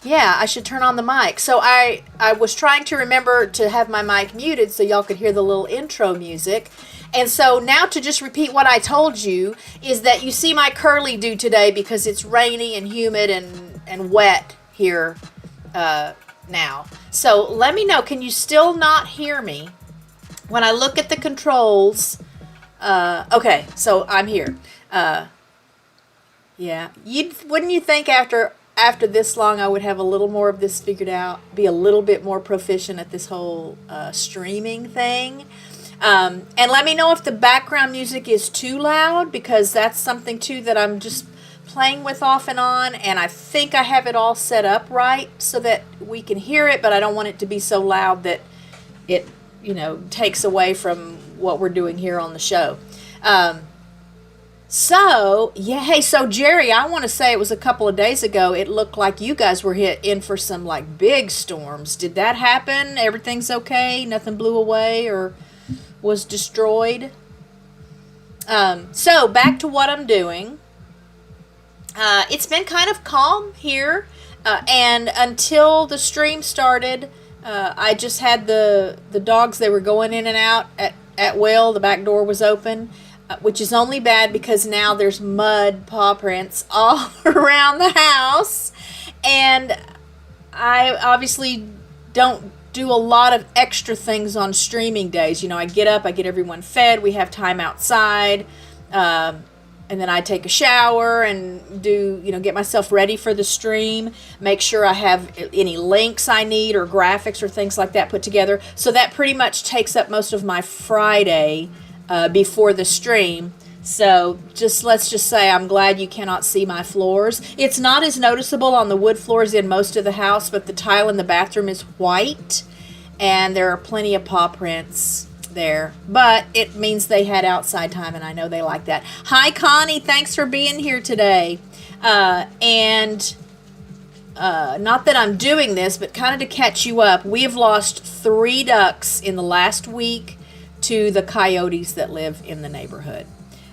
Yeah, I should turn on the mic. So I was trying to remember to have my mic muted so y'all could hear the little intro music. And so now to just repeat what I told you is that you see my curly do today because it's rainy and humid and wet here now. So let me know, can you still not hear me? When I look at the controls, okay, so I'm here. Yeah, wouldn't you think after this long I would have a little more of this figured out, be a little bit more proficient at this whole streaming thing? And let me know if the background music is too loud, because that's something too that I'm just playing with off and on, and I think I have it all set up right so that we can hear it, but I don't want it to be so loud that it, takes away from what we're doing here on the show. So, yeah, hey, so Jerry, I want to say it was a couple of days ago, it looked like you guys were hit in for some, like, big storms. Did that happen? Everything's okay? Nothing blew away or was destroyed? So, back to what I'm doing. It's been kind of calm here, and until the stream started, I just had the dogs, they were going in and out at will. The back door was open. Which is only bad because now there's mud paw prints all around the house. And I obviously don't do a lot of extra things on streaming days. I get up, I get everyone fed, we have time outside, and then I take a shower and do, get myself ready for the stream, make sure I have any links I need or graphics or things like that put together. So that pretty much takes up most of my Friday before the stream. So let's just say I'm glad you cannot see my floors. It's not as noticeable on the wood floors in most of the house, but the tile in the bathroom is white, and there are plenty of paw prints there. But it means they had outside time, and I know they like that. Hi, Connie. Thanks for being here today. And not that I'm doing this, but kind of to catch you up, we have lost 3 ducks in the last week to the coyotes that live in the neighborhood.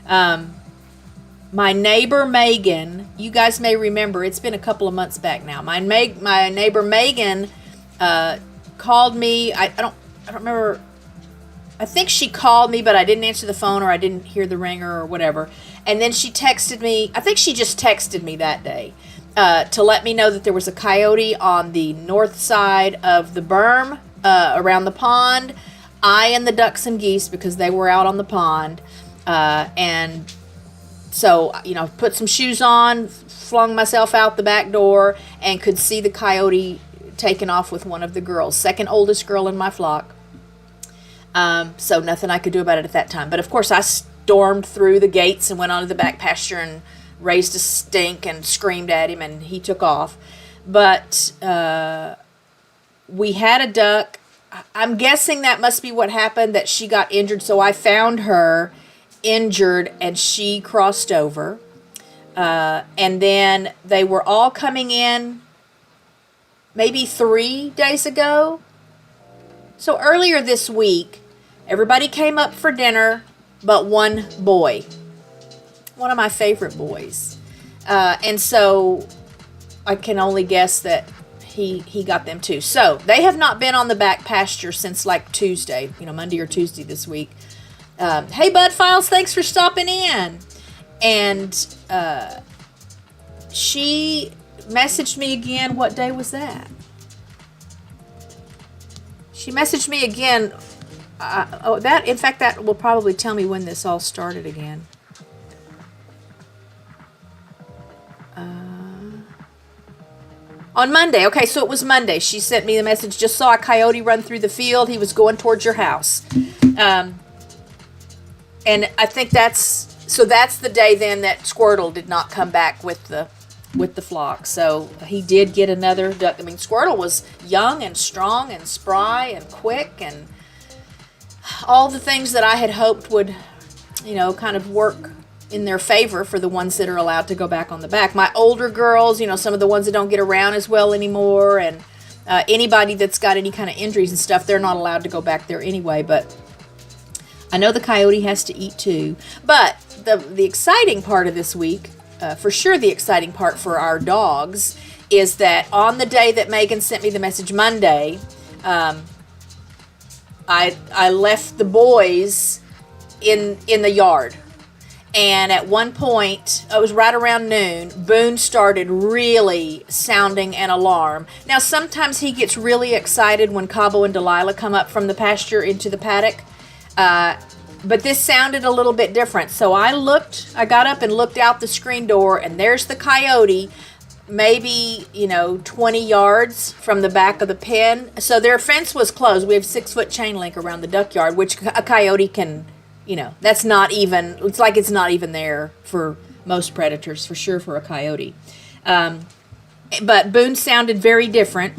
My neighbor Megan, you guys may remember, it's been a couple of months back now. My neighbor Megan called me. I don't remember. I think she called me, but I didn't answer the phone, or I didn't hear the ringer or whatever. And then she texted me. I think she just texted me that day to let me know that there was a coyote on the north side of the berm around the pond. I and the ducks and geese, because they were out on the pond, and so, put some shoes on, flung myself out the back door, and could see the coyote taking off with one of the girls, second oldest girl in my flock. So nothing I could do about it at that time. But of course I stormed through the gates and went onto the back pasture and raised a stink and screamed at him, and he took off. But we had a duck. I'm guessing that must be what happened, that she got injured. So I found her injured and she crossed over. And then they were all coming in maybe 3 days ago. So earlier this week, everybody came up for dinner but one boy. One of my favorite boys. And so I can only guess that he got them too. So they have not been on the back pasture since like Tuesday, Monday or Tuesday this week. Hey, Bud Files, thanks for stopping in. And she messaged me again. What day was that? She messaged me again. In fact, that will probably tell me when this all started again. On Monday. Okay, so it was Monday. She sent me the message, just saw a coyote run through the field. He was going towards your house. And I think that's the day then that Squirtle did not come back with the flock. So he did get another duck. I mean, Squirtle was young and strong and spry and quick and all the things that I had hoped would, kind of work in their favor for the ones that are allowed to go back on the back. My older girls, some of the ones that don't get around as well anymore, and anybody that's got any kind of injuries and stuff, they're not allowed to go back there anyway. But I know the coyote has to eat too. But the exciting part of this week, for sure the exciting part for our dogs, is that on the day that Megan sent me the message Monday, I left the boys in the yard. And at one point, it was right around noon, Boone started really sounding an alarm. Now, sometimes he gets really excited when Cabo and Delilah come up from the pasture into the paddock. But this sounded a little bit different. So I got up and looked out the screen door, and there's the coyote, maybe, 20 yards from the back of the pen. So their fence was closed. We have 6-foot chain link around the duck yard, which a coyote can... that's not even, it's like it's not even there for most predators, for sure for a coyote. But Boone sounded very different.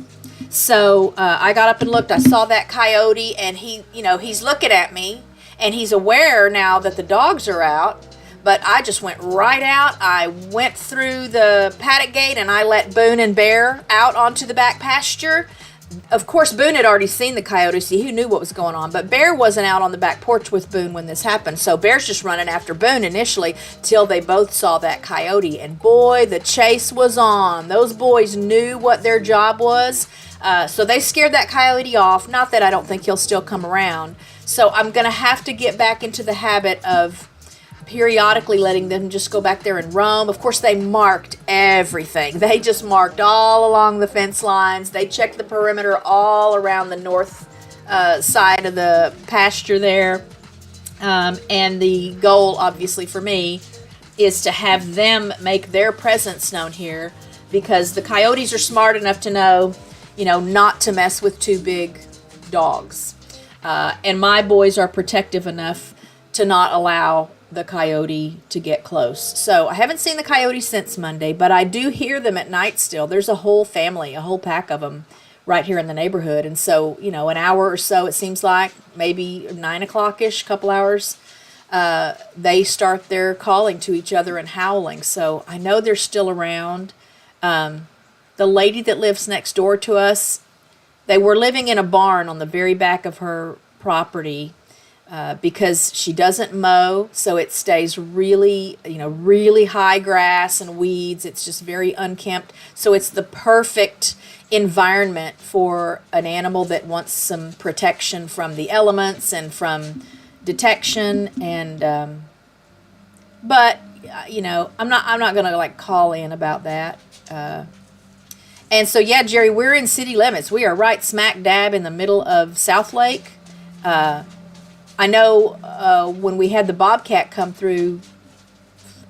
So I got up and looked. I saw that coyote, and he's looking at me, and he's aware now that the dogs are out. But I just went right out. I went through the paddock gate, and I let Boone and Bear out onto the back pasture. Of course, Boone had already seen the coyote, so he knew what was going on. But Bear wasn't out on the back porch with Boone when this happened. So Bear's just running after Boone initially till they both saw that coyote. And boy, the chase was on. Those boys knew what their job was. So they scared that coyote off. Not that I don't think he'll still come around. So I'm going to have to get back into the habit of periodically letting them just go back there and roam. Of course, they marked everything. They just marked all along the fence lines. They checked the perimeter all around the north side of the pasture there. And the goal, obviously, for me is to have them make their presence known here, because the coyotes are smart enough to know, not to mess with too big dogs. And my boys are protective enough to not allow the coyote to get close. So I haven't seen the coyote since Monday, but I do hear them at night still. There's a whole family, a whole pack of them right here in the neighborhood. And so, an hour or so, it seems like, maybe 9 o'clock-ish, couple hours, they start their calling to each other and howling. So I know they're still around. The lady that lives next door to us, they were living in a barn on the very back of her property, because she doesn't mow, so it stays really, really high grass and weeds. It's just very unkempt. So it's the perfect environment for an animal that wants some protection from the elements and from detection. And but I'm not gonna call in about that. And so yeah, Jerry, we're in city limits. We are right smack dab in the middle of South Lake. I know when we had the bobcat come through,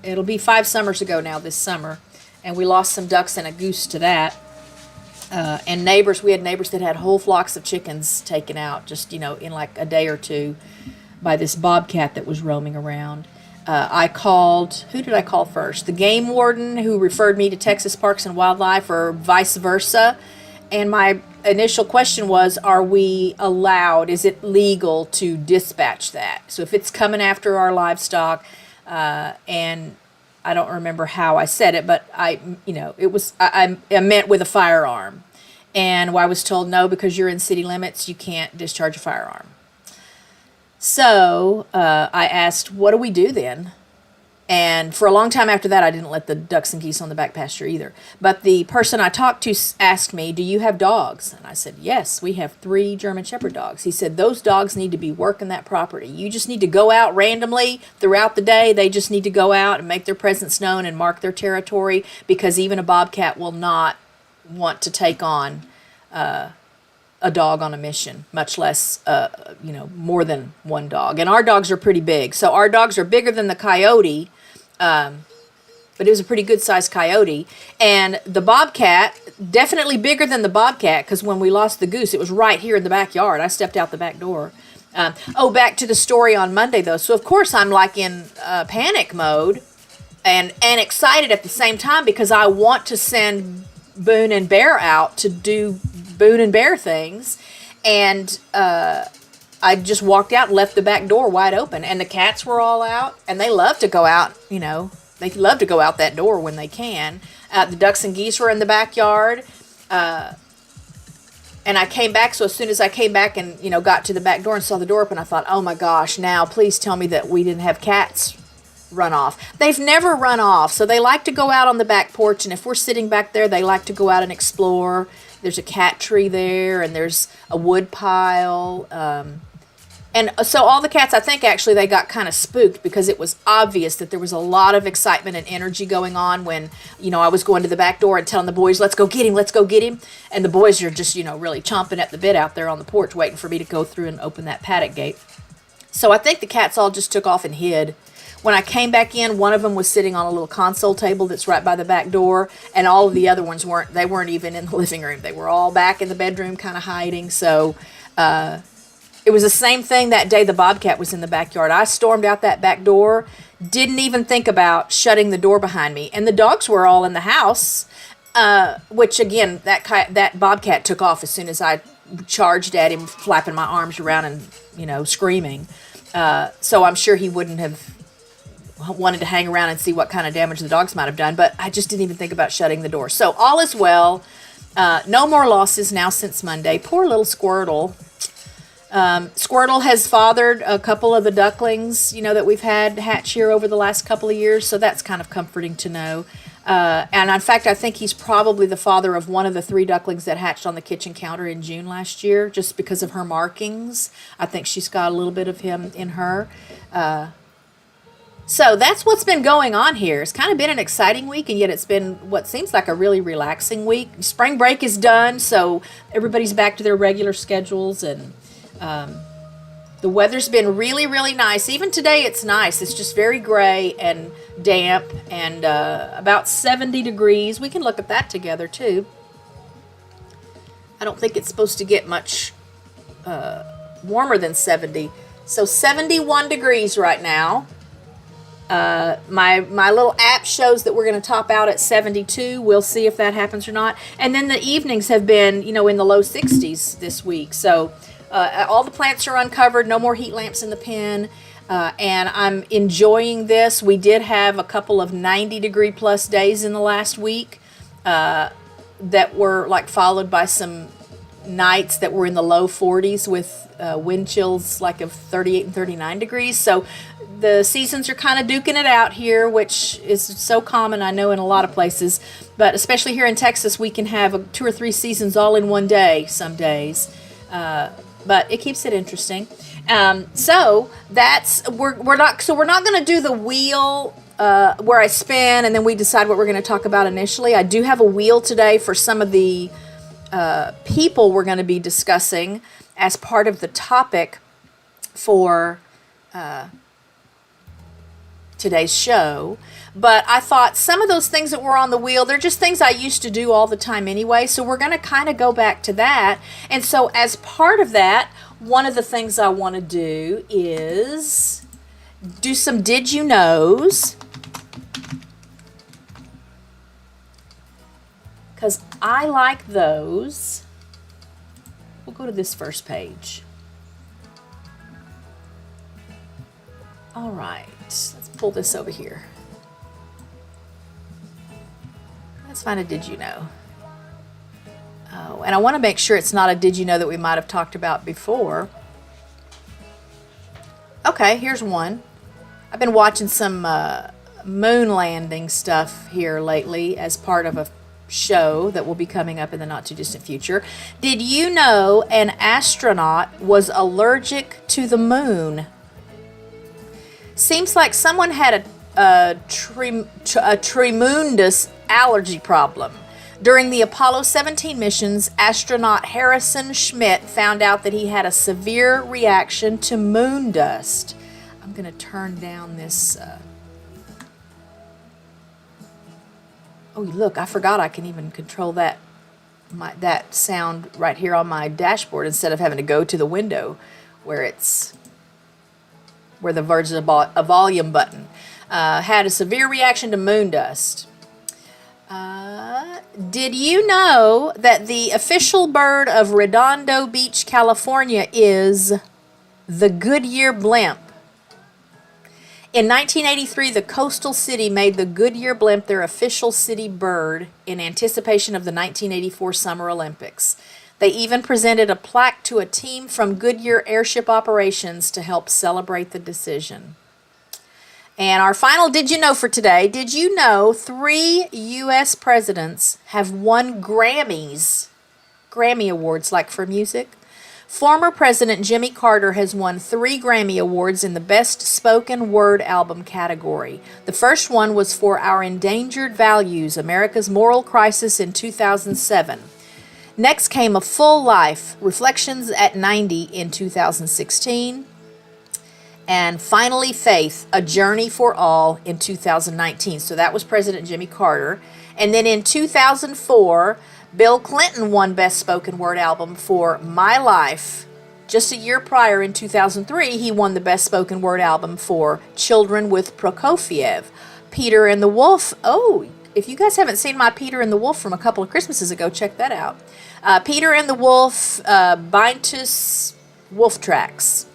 it'll be 5 summers ago now this summer, and we lost some ducks and a goose to that. And we had neighbors that had whole flocks of chickens taken out just, in like a day or two by this bobcat that was roaming around. Who did I call first? The game warden, who referred me to Texas Parks and Wildlife, or vice versa. And my initial question was, are we allowed, is it legal to dispatch that? So if it's coming after our livestock, and I don't remember how I said it, but I meant with a firearm. And I was told, no, because you're in city limits, you can't discharge a firearm. So I asked, what do we do then? And for a long time after that, I didn't let the ducks and geese on the back pasture either. But the person I talked to asked me, do you have dogs? And I said, yes, we have 3 German Shepherd dogs. He said, those dogs need to be working that property. You just need to go out randomly throughout the day. They just need to go out and make their presence known and mark their territory, because even a bobcat will not want to take on a dog on a mission, much less, more than one dog. And our dogs are pretty big. So our dogs are bigger than the coyote, but it was a pretty good-sized coyote. And the bobcat, definitely bigger than the bobcat, because when we lost the goose, it was right here in the backyard. I stepped out the back door. Back to the story on Monday, though. So, of course, I'm like in panic mode and excited at the same time, because I want to send Boone and Bear out to do Boone and Bear things. And I just walked out and left the back door wide open, and the cats were all out, and they love to go out, they love to go out that door when they can. The ducks and geese were in the backyard, and I came back. So as soon as I came back and, got to the back door and saw the door open, I thought, oh my gosh, now please tell me that we didn't have cats run off. They've never run off, so they like to go out on the back porch, and if we're sitting back there, they like to go out and explore. There's a cat tree there, and there's a wood pile. And so all the cats, I think actually they got kind of spooked because it was obvious that there was a lot of excitement and energy going on when, I was going to the back door and telling the boys, let's go get him, let's go get him. And the boys are just, really chomping at the bit out there on the porch waiting for me to go through and open that paddock gate. So I think the cats all just took off and hid. When I came back in, one of them was sitting on a little console table that's right by the back door, and all of the other ones weren't even in the living room. They were all back in the bedroom kind of hiding. So it was the same thing that day the bobcat was in the backyard. I stormed out that back door, didn't even think about shutting the door behind me. And the dogs were all in the house, which again, that bobcat took off as soon as I charged at him, flapping my arms around and, screaming. So I'm sure he wouldn't have wanted to hang around and see what kind of damage the dogs might have done, but I just didn't even think about shutting the door. So all is well. No more losses now since Monday. Poor little Squirtle. Squirtle has fathered a couple of the ducklings, that we've had hatch here over the last couple of years, so that's kind of comforting to know. And in fact, I think he's probably the father of one of the 3 ducklings that hatched on the kitchen counter in June last year, just because of her markings. I think she's got a little bit of him in her. So that's what's been going on here. It's kind of been an exciting week, and yet it's been what seems like a really relaxing week. Spring break is done, so everybody's back to their regular schedules, and the weather's been really, really nice. Even today it's nice. It's just very gray and damp and about 70 degrees. We can look at that together too. I don't think it's supposed to get much warmer than 70. So 71 degrees right now. My little app shows that we're going to top out at 72. We'll see if that happens or not. And then the evenings have been, in the low 60s this week. So all the plants are uncovered. No more heat lamps in the pen. And I'm enjoying this. We did have a couple of 90-degree plus days in the last week that were followed by some nights that were in the low 40s with wind chills of 38 and 39 degrees. So the seasons are kind of duking it out here, which is so common, I know, in a lot of places. But especially here in Texas, we can have 2 or 3 seasons all in one day some days. But it keeps it interesting. So we're not going to do the wheel where I spin and then we decide what we're going to talk about initially. I do have a wheel today for some of the people we're going to be discussing as part of the topic for today's show. But I thought some of those things that were on the wheel, they're just things I used to do all the time anyway, so we're going to kind of go back to that. And so as part of that, one of the things I want to do is do some Did You Knows, because I like those. We'll go to this first page. All right, let's pull this over here. Let's find a Did You Know. Oh, and I want to make sure it's not a Did You Know that we might have talked about before. Okay, here's one. I've been watching some moon landing stuff here lately as part of a show that will be coming up in the not too distant future. Did you know an astronaut was allergic to the moon? Seems like someone had a tremendous allergy problem. During the Apollo 17 missions, astronaut Harrison Schmitt found out that he had a severe reaction to moon dust. I'm going to turn down this. Oh, look, I forgot I can even control that sound right here on my dashboard instead of having to go to the window where there's a volume button. Had a severe reaction to moon dust. Did you know that the official bird of Redondo Beach, California is the Goodyear blimp? In 1983, the coastal city made the Goodyear blimp their official city bird in anticipation of the 1984 Summer Olympics. They even presented a plaque to a team from Goodyear Airship Operations to help celebrate the decision. And our final Did You Know for today. Did you know 3 U.S. presidents have won Grammys, Grammy Awards, like for music? Former President Jimmy Carter has won 3 Grammy Awards in the Best Spoken Word Album category. The first one was for Our Endangered Values, America's Moral Crisis in 2007. Next came A Full Life, Reflections at 90 in 2016. And finally, Faith, A Journey for All in 2019. So that was President Jimmy Carter. And then in 2004, Bill Clinton won Best Spoken Word Album for My Life. Just a year prior, in 2003, he won the Best Spoken Word Album for Children with Prokofiev. Peter and the Wolf. Oh, if you guys haven't seen my Peter and the Wolf from a couple of Christmases ago, check that out. Peter and the Wolf, Bintus Wolf Tracks.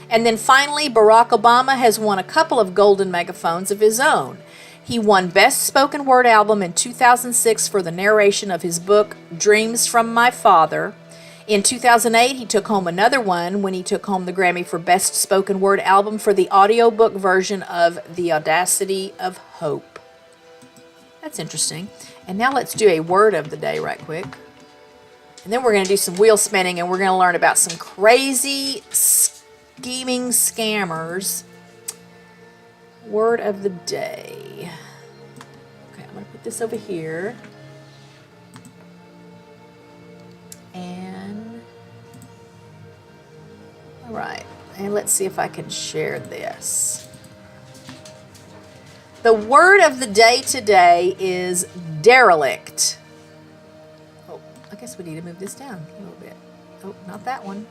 And then finally, Barack Obama has won a couple of golden megaphones of his own. He won Best Spoken Word Album in 2006 for the narration of his book, Dreams from My Father. In 2008, he took home another one when he took home the Grammy for Best Spoken Word Album for the audiobook version of The Audacity of Hope. That's interesting. And now let's do a word of the day right quick. And then we're going to do some wheel spinning, and we're going to learn about some crazy scheming scammers. Word of the day. Okay, I'm going to put this over here. And all right, and let's see if I can share this. The word of the day today is derelict. Oh, I guess we need to move this down a little bit. Oh, not that one.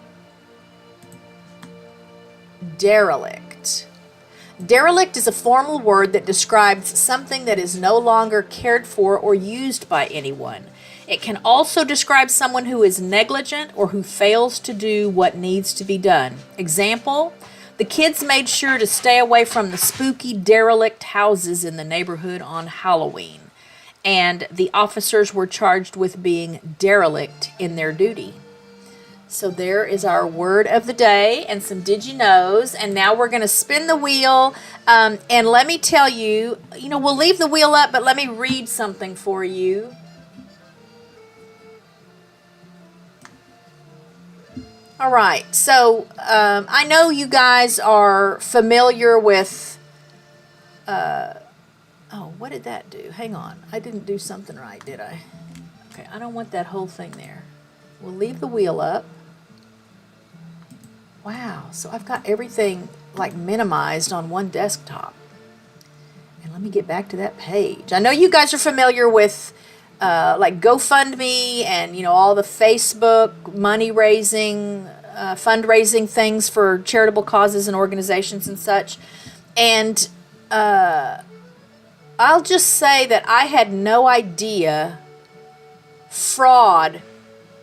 Derelict. Derelict is a formal word that describes something that is no longer cared for or used by anyone. It can also describe someone who is negligent or who fails to do what needs to be done. Example, the kids made sure to stay away from the spooky derelict houses in the neighborhood on Halloween, and the officers were charged with being derelict in their duty. So there is our word of the day and some did you knows. And now we're going to spin the wheel. And let me tell you, we'll leave the wheel up, but let me read something for you. All right. So I know you guys are familiar with, what did that do? Hang on. I didn't do something right, did I? Okay. I don't want that whole thing there. We'll leave the wheel up. Wow, so I've got everything like minimized on one desktop. And let me get back to that page. I know you guys are familiar with like GoFundMe and all the Facebook money raising, fundraising things for charitable causes and organizations and such. And I'll just say that I had no idea fraud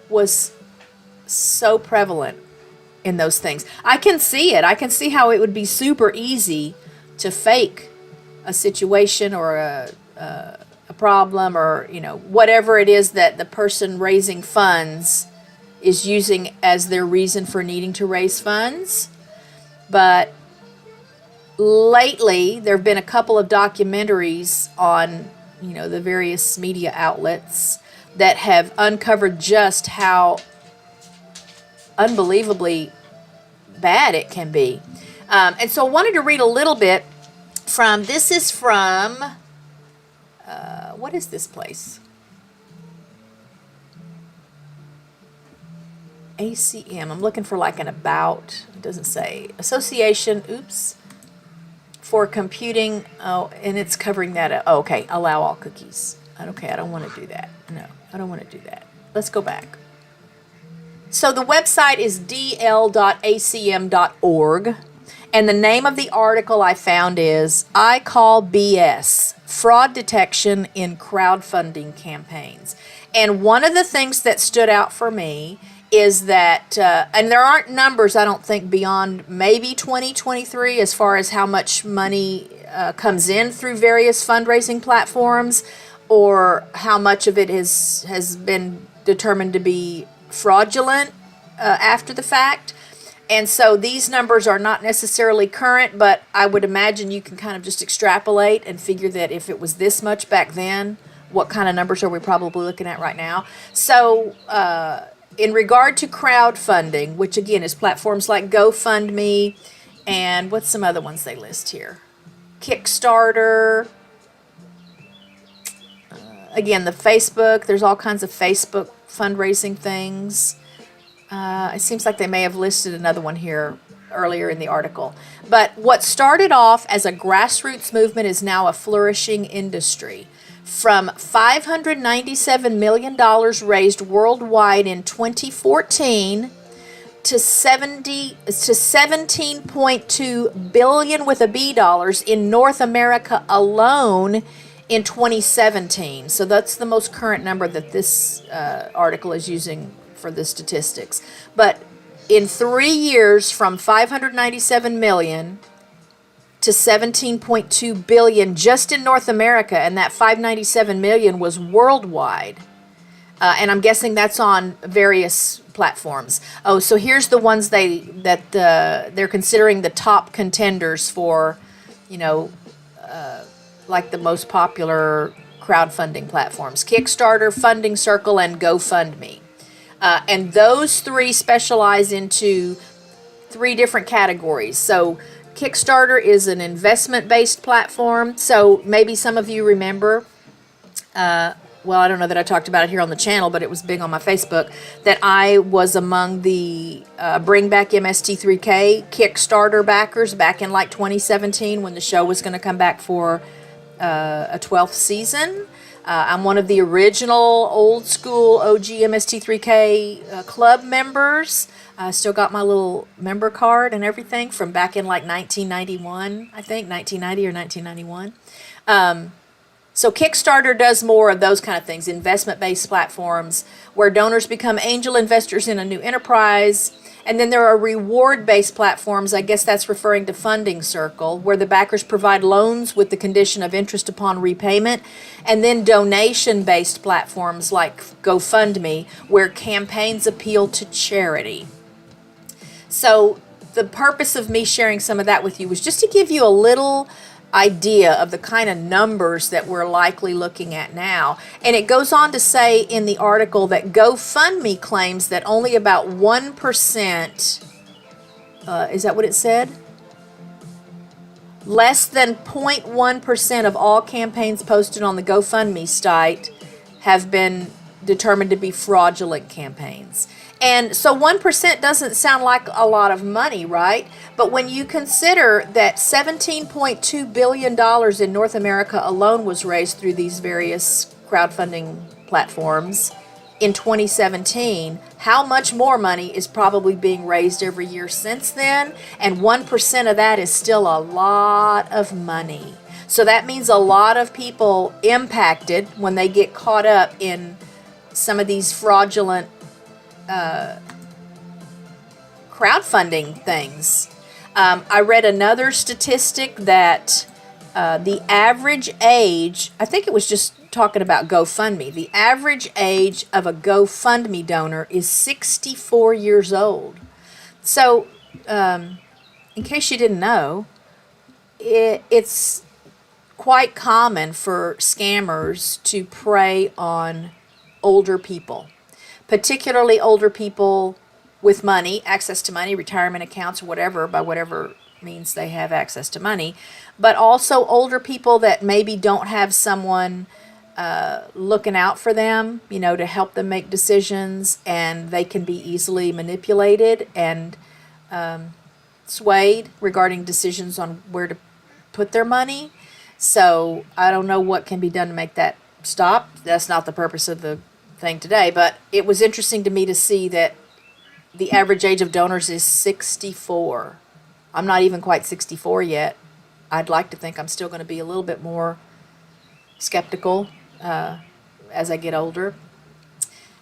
was so prevalent in those things. I can see it. I can see how it would be super easy to fake a situation or a problem or whatever it is that the person raising funds is using as their reason for needing to raise funds. But lately there have been a couple of documentaries on the various media outlets that have uncovered just how unbelievably bad it can be. And so I wanted to read a little bit from, this is from, what is this place? ACM. I'm looking for like an about. It doesn't say. Association, for Computing. Oh, and it's covering that up. Oh, okay. Allow all cookies. Okay, I don't want to do that. No, I don't want to do that. Let's go back. So the website is dl.acm.org, and the name of the article I found is I Call BS, Fraud Detection in Crowdfunding Campaigns. And one of the things that stood out for me is that, and there aren't numbers, I don't think, beyond maybe 2023 as far as how much money comes in through various fundraising platforms or how much of it has been determined to be fraudulent after the fact. And so these numbers are not necessarily current, but I would imagine you can kind of just extrapolate and figure that if it was this much back then, what kind of numbers are we probably looking at right now? So in regard to crowdfunding, which again is platforms like GoFundMe, and what's some other ones they list here? Kickstarter. Again, the Facebook, there's all kinds of Facebook fundraising things. It seems like they may have listed another one here earlier in the article. But what started off as a grassroots movement is now a flourishing industry. From $597 million raised worldwide in 2014 to 17.2 billion with a B dollars in North America alone in 2017. So that's the most current number that this article is using for the statistics. But in 3 years, from 597 million to 17.2 billion just in North America, and that 597 million was worldwide. And I'm guessing that's on various platforms. Oh, so here's the ones they're considering the top contenders for, like the most popular crowdfunding platforms: Kickstarter, Funding Circle, and GoFundMe. And those three specialize into three different categories. So Kickstarter is an investment-based platform. So maybe some of you remember, well, I don't know that I talked about it here on the channel, but it was big on my Facebook, that I was among the Bring Back MST3K Kickstarter backers back in like 2017 when the show was going to come back for a 12th season. I'm one of the original old school OG MST3K club members. I still got my little member card and everything from back in like 1991, I think, 1990 or 1991. So Kickstarter does more of those kind of things, investment-based platforms where donors become angel investors in a new enterprise. And then there are reward-based platforms, I guess that's referring to Funding Circle, where the backers provide loans with the condition of interest upon repayment. And then donation-based platforms like GoFundMe, where campaigns appeal to charity. So the purpose of me sharing some of that with you was just to give you a little idea of the kind of numbers that we're likely looking at now. And it goes on to say in the article that GoFundMe claims that only about 1%, is that what it said? Less than 0.1% of all campaigns posted on the GoFundMe site have been determined to be fraudulent campaigns. And so 1% doesn't sound like a lot of money, right? But when you consider that $17.2 billion in North America alone was raised through these various crowdfunding platforms in 2017, how much more money is probably being raised every year since then? And 1% of that is still a lot of money. So that means a lot of people impacted when they get caught up in some of these fraudulent crowdfunding things. I read another statistic that the average age, I think it was just talking about GoFundMe, the average age of a GoFundMe donor is 64 years old. So, in case you didn't know, it's quite common for scammers to prey on older people, particularly older people with money, access to money, retirement accounts, or whatever, by whatever means they have access to money, but also older people that maybe don't have someone looking out for them, to help them make decisions, and they can be easily manipulated and swayed regarding decisions on where to put their money. So I don't know what can be done to make that stop. That's not the purpose of the thing today, but it was interesting to me to see that the average age of donors is 64. I'm not even quite 64 yet. I'd like to think I'm still going to be a little bit more skeptical as I get older.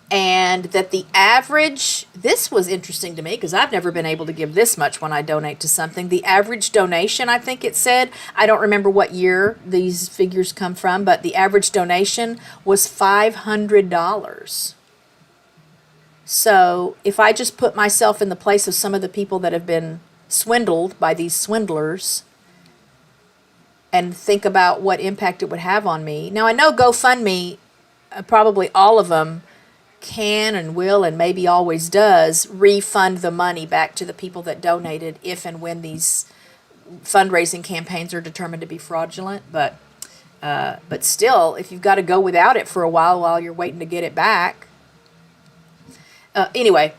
And that the average, this was interesting to me because I've never been able to give this much when I donate to something. The average donation, I think it said, I don't remember what year these figures come from, but the average donation was $500. So if I just put myself in the place of some of the people that have been swindled by these swindlers and think about what impact it would have on me. Now, I know GoFundMe, probably all of them, can and will and maybe always does refund the money back to the people that donated if and when these fundraising campaigns are determined to be fraudulent. But still, if you've got to go without it for a while you're waiting to get it back. Anyway,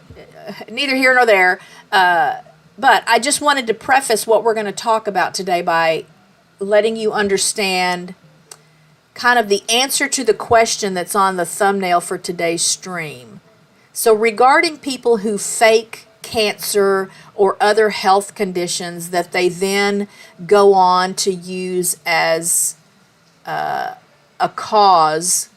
neither here nor there. But I just wanted to preface what we're going to talk about today by letting you understand kind of the answer to the question that's on the thumbnail for today's stream. So regarding people who fake cancer or other health conditions that they then go on to use as a cause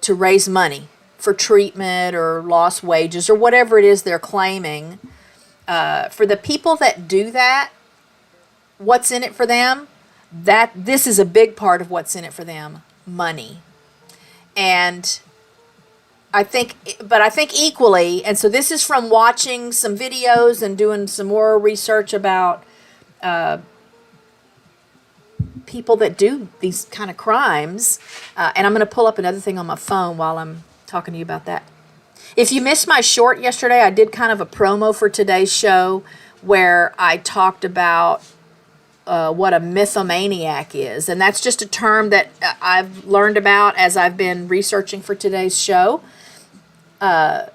to raise money for treatment or lost wages or whatever it is they're claiming, for the people that do that, what's in it for them? That this is a big part of what's in it for them, money. And I think equally, and so this is from watching some videos and doing some more research about people that do these kind of crimes. And I'm going to pull up another thing on my phone while I'm talking to you about that. If you missed my short yesterday, I did kind of a promo for today's show where I talked about what a mythomaniac is. And that's just a term that I've learned about as I've been researching for today's show. And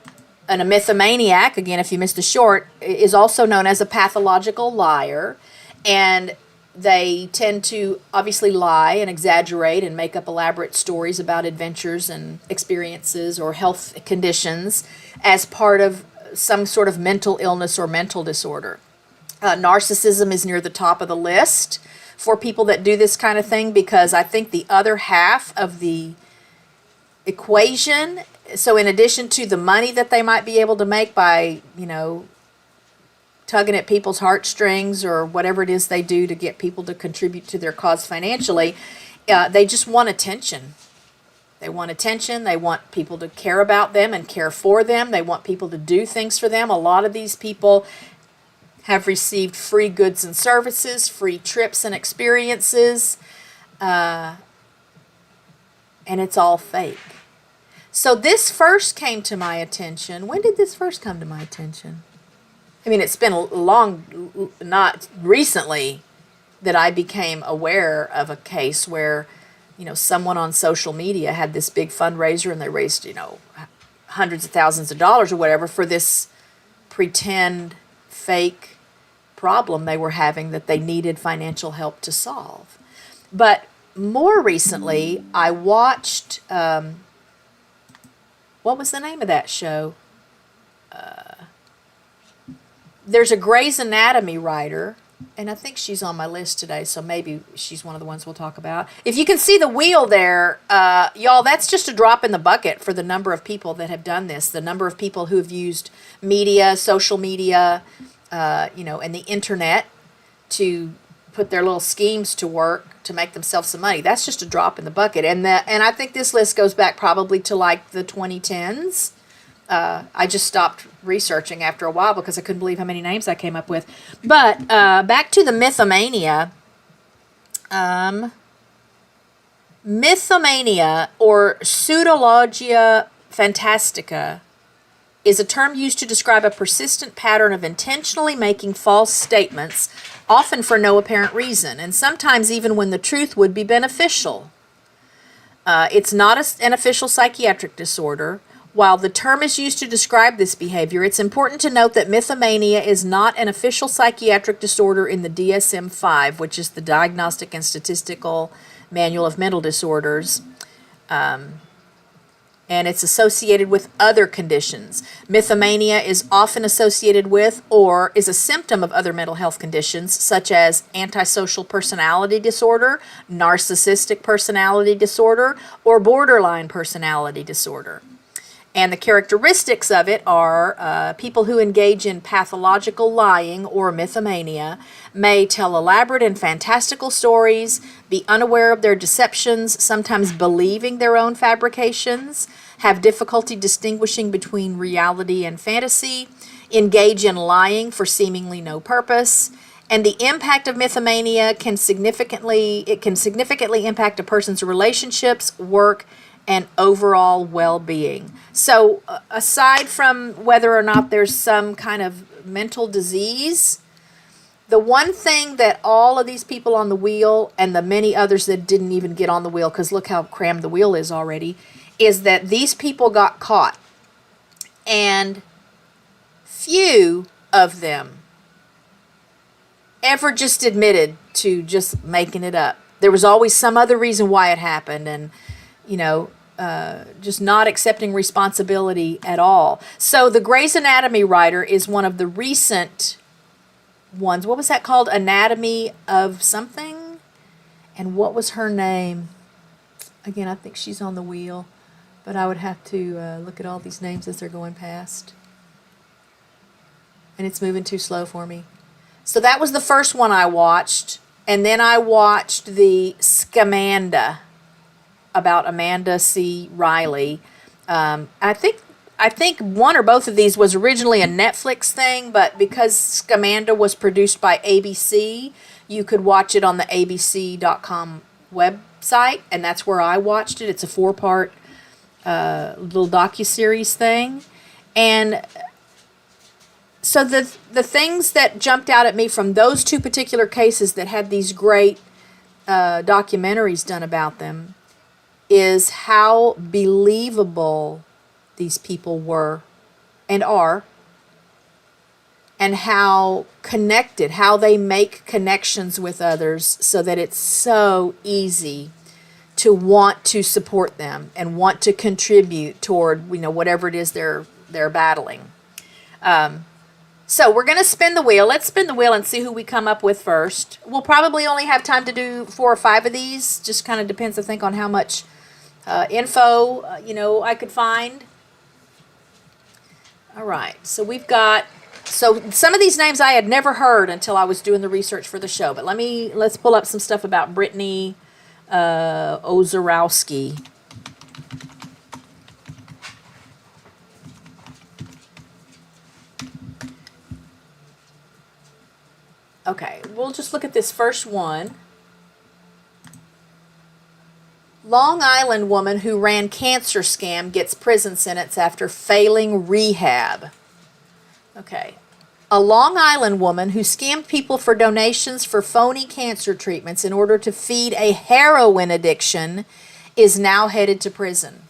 a mythomaniac, again, if you missed the short, is also known as a pathological liar. And they tend to obviously lie and exaggerate and make up elaborate stories about adventures and experiences or health conditions as part of some sort of mental illness or mental disorder. Narcissism is near the top of the list for people that do this kind of thing, because I think the other half of the equation, so in addition to the money that they might be able to make by, tugging at people's heartstrings or whatever it is they do to get people to contribute to their cause financially, they just want attention. They want attention. They want people to care about them and care for them. They want people to do things for them. A lot of these people have received free goods and services, free trips and experiences, and it's all fake. So this first came to my attention. When did this first come to my attention? I mean, it's been not recently that I became aware of a case where, someone on social media had this big fundraiser and they raised, hundreds of thousands of dollars or whatever for this pretend fake problem they were having that they needed financial help to solve. But more recently, I watched, what was the name of that show? There's a Grey's Anatomy writer, and I think she's on my list today, so maybe she's one of the ones we'll talk about. If you can see the wheel there, y'all, that's just a drop in the bucket for the number of people that have done this, the number of people who have used media, social media, and the internet to put their little schemes to work to make themselves some money. That's just a drop in the bucket. And I think this list goes back probably to like the 2010s. I just stopped researching after a while because I couldn't believe how many names I came up with. But back to the mythomania. Mythomania, or pseudologia fantastica, is a term used to describe a persistent pattern of intentionally making false statements, often for no apparent reason, and sometimes even when the truth would be beneficial. It's not an official psychiatric disorder. While the term is used to describe this behavior, it's important to note that mythomania is not an official psychiatric disorder in the DSM-5, which is the Diagnostic and Statistical Manual of Mental Disorders, and it's associated with other conditions. Mythomania is often associated with or is a symptom of other mental health conditions such as antisocial personality disorder, narcissistic personality disorder, or borderline personality disorder. And the characteristics of it are people who engage in pathological lying or mythomania may tell elaborate and fantastical stories, be unaware of their deceptions, sometimes believing their own fabrications, have difficulty distinguishing between reality and fantasy, engage in lying for seemingly no purpose, and the impact of mythomania can significantly impact a person's relationships, work, and overall well-being. So aside from whether or not there's some kind of mental disease, the one thing that all of these people on the wheel and the many others that didn't even get on the wheel, because look how crammed the wheel is already, is that these people got caught. And few of them ever just admitted to just making it up. There was always some other reason why it happened, and, just not accepting responsibility at all. So the Grey's Anatomy writer is one of the recent ones. What was that called? Anatomy of something? And what was her name? Again, I think she's on the wheel, but I would have to look at all these names as they're going past. And it's moving too slow for me. So that was the first one I watched. And then I watched the Scamanda about Amanda C. Riley. I think one or both of these was originally a Netflix thing, but because Scamanda was produced by ABC, you could watch it on the abc.com website, and that's where I watched it. It's a 4-part little docuseries thing. And so the things that jumped out at me from those two particular cases that had these great documentaries done about them is how believable these people were and are, and how connected, how they make connections with others so that it's so easy to want to support them and want to contribute toward, whatever it is they're battling. So we're going to spin the wheel. Let's spin the wheel and see who we come up with first. We'll probably only have time to do 4 or 5 of these. Just kind of depends, I think, on how much info, I could find. All right. So some of these names I had never heard until I was doing the research for the show. But let's pull up some stuff about Brittany Ozorowski. Okay, we'll just look at this first one. Long Island woman who ran cancer scam gets prison sentence after failing rehab. Okay. A Long Island woman who scammed people for donations for phony cancer treatments in order to feed a heroin addiction is now headed to prison.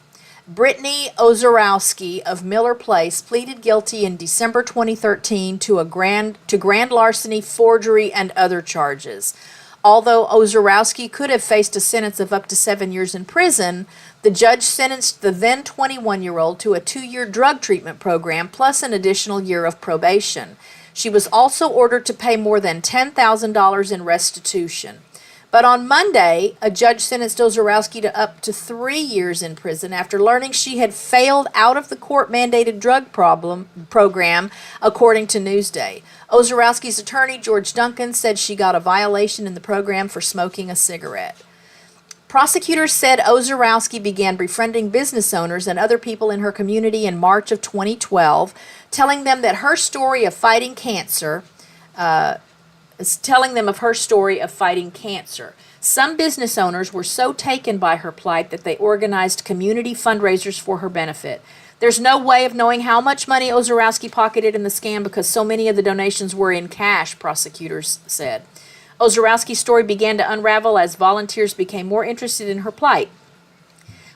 Brittany Ozorowski of Miller Place pleaded guilty in December 2013 to grand larceny, forgery, and other charges. Although Ozorowski could have faced a sentence of up to 7 years in prison, the judge sentenced the then 21-year-old to a 2-year drug treatment program plus an additional year of probation. She was also ordered to pay more than $10,000 in restitution. But on Monday, a judge sentenced Ozorowski to up to 3 years in prison after learning she had failed out of the court-mandated drug program, according to Newsday. Ozorowski's attorney, George Duncan, said she got a violation in the program for smoking a cigarette. Prosecutors said Ozorowski began befriending business owners and other people in her community in March of 2012, telling them that her story of fighting cancer Some business owners were so taken by her plight that they organized community fundraisers for her benefit. There's no way of knowing how much money Ozorowski pocketed in the scam because so many of the donations were in cash, prosecutors said. Ozorowski's story began to unravel as volunteers became more interested in her plight.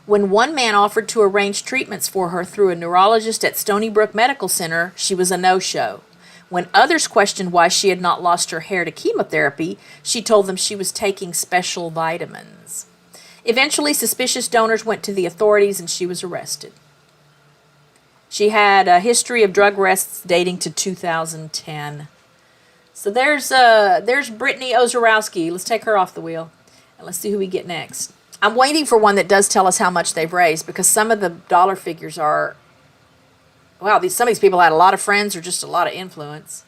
When one man offered to arrange treatments for her through a neurologist at Stony Brook Medical Center, she was a no-show. When others questioned why she had not lost her hair to chemotherapy, she told them she was taking special vitamins. Eventually, suspicious donors went to the authorities and she was arrested. She had a history of drug arrests dating to 2010. So there's Brittany Ozorowski. Let's take her off the wheel, and let's see who we get next. I'm waiting for one that does tell us how much they've raised, because some of the dollar figures are, wow, some of these people had a lot of friends or just a lot of influence.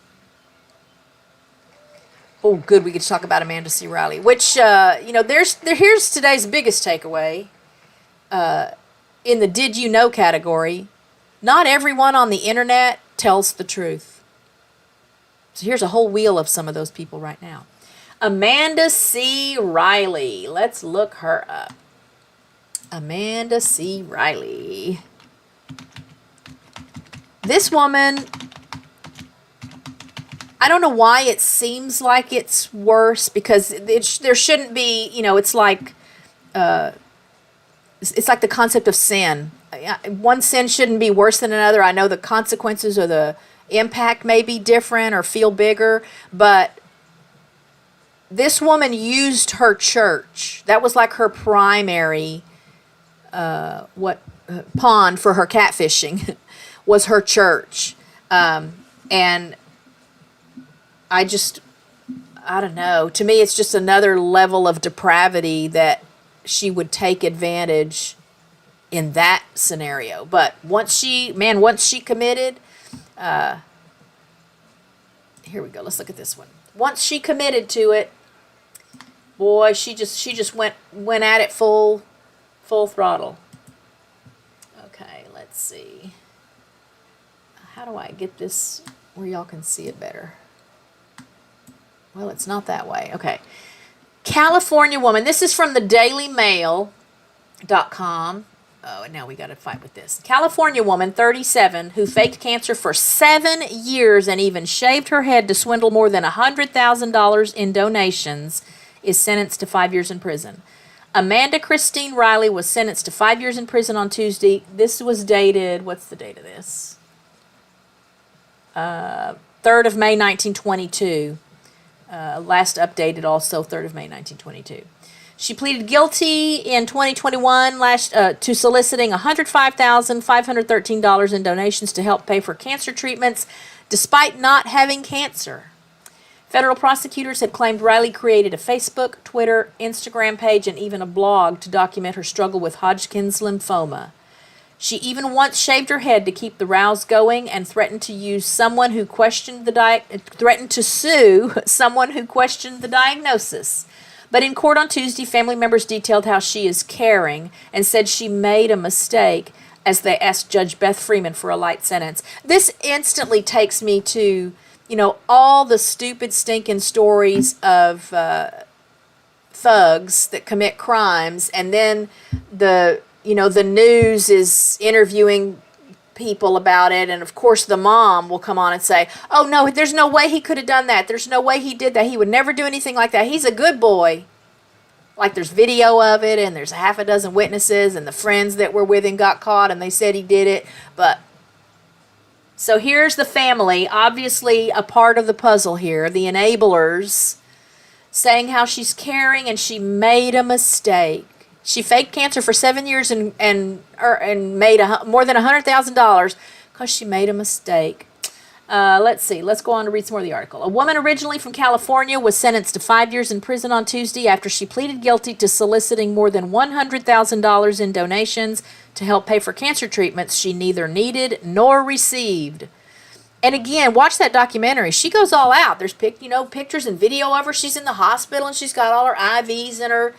Oh, good, we get to talk about Amanda C. Riley, which, here's today's biggest takeaway. in the did you know category, not everyone on the internet tells the truth. So here's a whole wheel of some of those people right now. Amanda C. Riley. Let's look her up. Amanda C. Riley. This woman, I don't know why it seems like it's worse, because there shouldn't be, it's like the concept of sin. One sin shouldn't be worse than another. I know the consequences or the impact may be different or feel bigger, but this woman used her church. That was like her primary pond for her catfishing was her church. And I don't know. To me, it's just another level of depravity that she would take advantage in that scenario. But once she committed, here we go. Let's look at this one. Once she committed to it, boy, she just went at it full throttle. Okay, let's see. How do I get this where y'all can see it better? Well, it's not that way. Okay. California woman. This is from the dailymail.com. Oh, and now we got to fight with this. California woman, 37, who faked cancer for 7 years and even shaved her head to swindle more than $100,000 in donations, is sentenced to 5 years in prison. Amanda Christine Riley was sentenced to 5 years in prison on Tuesday. This was dated, what's the date of this? 3rd of May, 1922. Last updated also 3rd of May, 1922. She pleaded guilty in 2021 to soliciting $105,513 in donations to help pay for cancer treatments, despite not having cancer. Federal prosecutors had claimed Riley created a Facebook, Twitter, Instagram page, and even a blog to document her struggle with Hodgkin's lymphoma. She even once shaved her head to keep the rows going and threatened to sue someone who questioned the diagnosis. But in court on Tuesday, family members detailed how she is caring and said she made a mistake as they asked Judge Beth Freeman for a light sentence. This instantly takes me to, all the stupid, stinking stories of thugs that commit crimes, and then the news is interviewing people about it, and of course the mom will come on and say, oh no, there's no way he could have done that. There's no way he did that. He would never do anything like that. He's a good boy. Like there's video of it, and there's a half a dozen witnesses, and the friends that were with him got caught and they said he did it. But so here's the family, obviously a part of the puzzle here, the enablers, saying how she's caring and she made a mistake. She faked cancer for 7 years and made more than $100,000 because she made a mistake. Let's see. Let's go on to read some more of the article. A woman originally from California was sentenced to 5 years in prison on Tuesday after she pleaded guilty to soliciting more than $100,000 in donations to help pay for cancer treatments she neither needed nor received. And again, watch that documentary. She goes all out. There's pictures and video of her. She's in the hospital and she's got all her IVs and her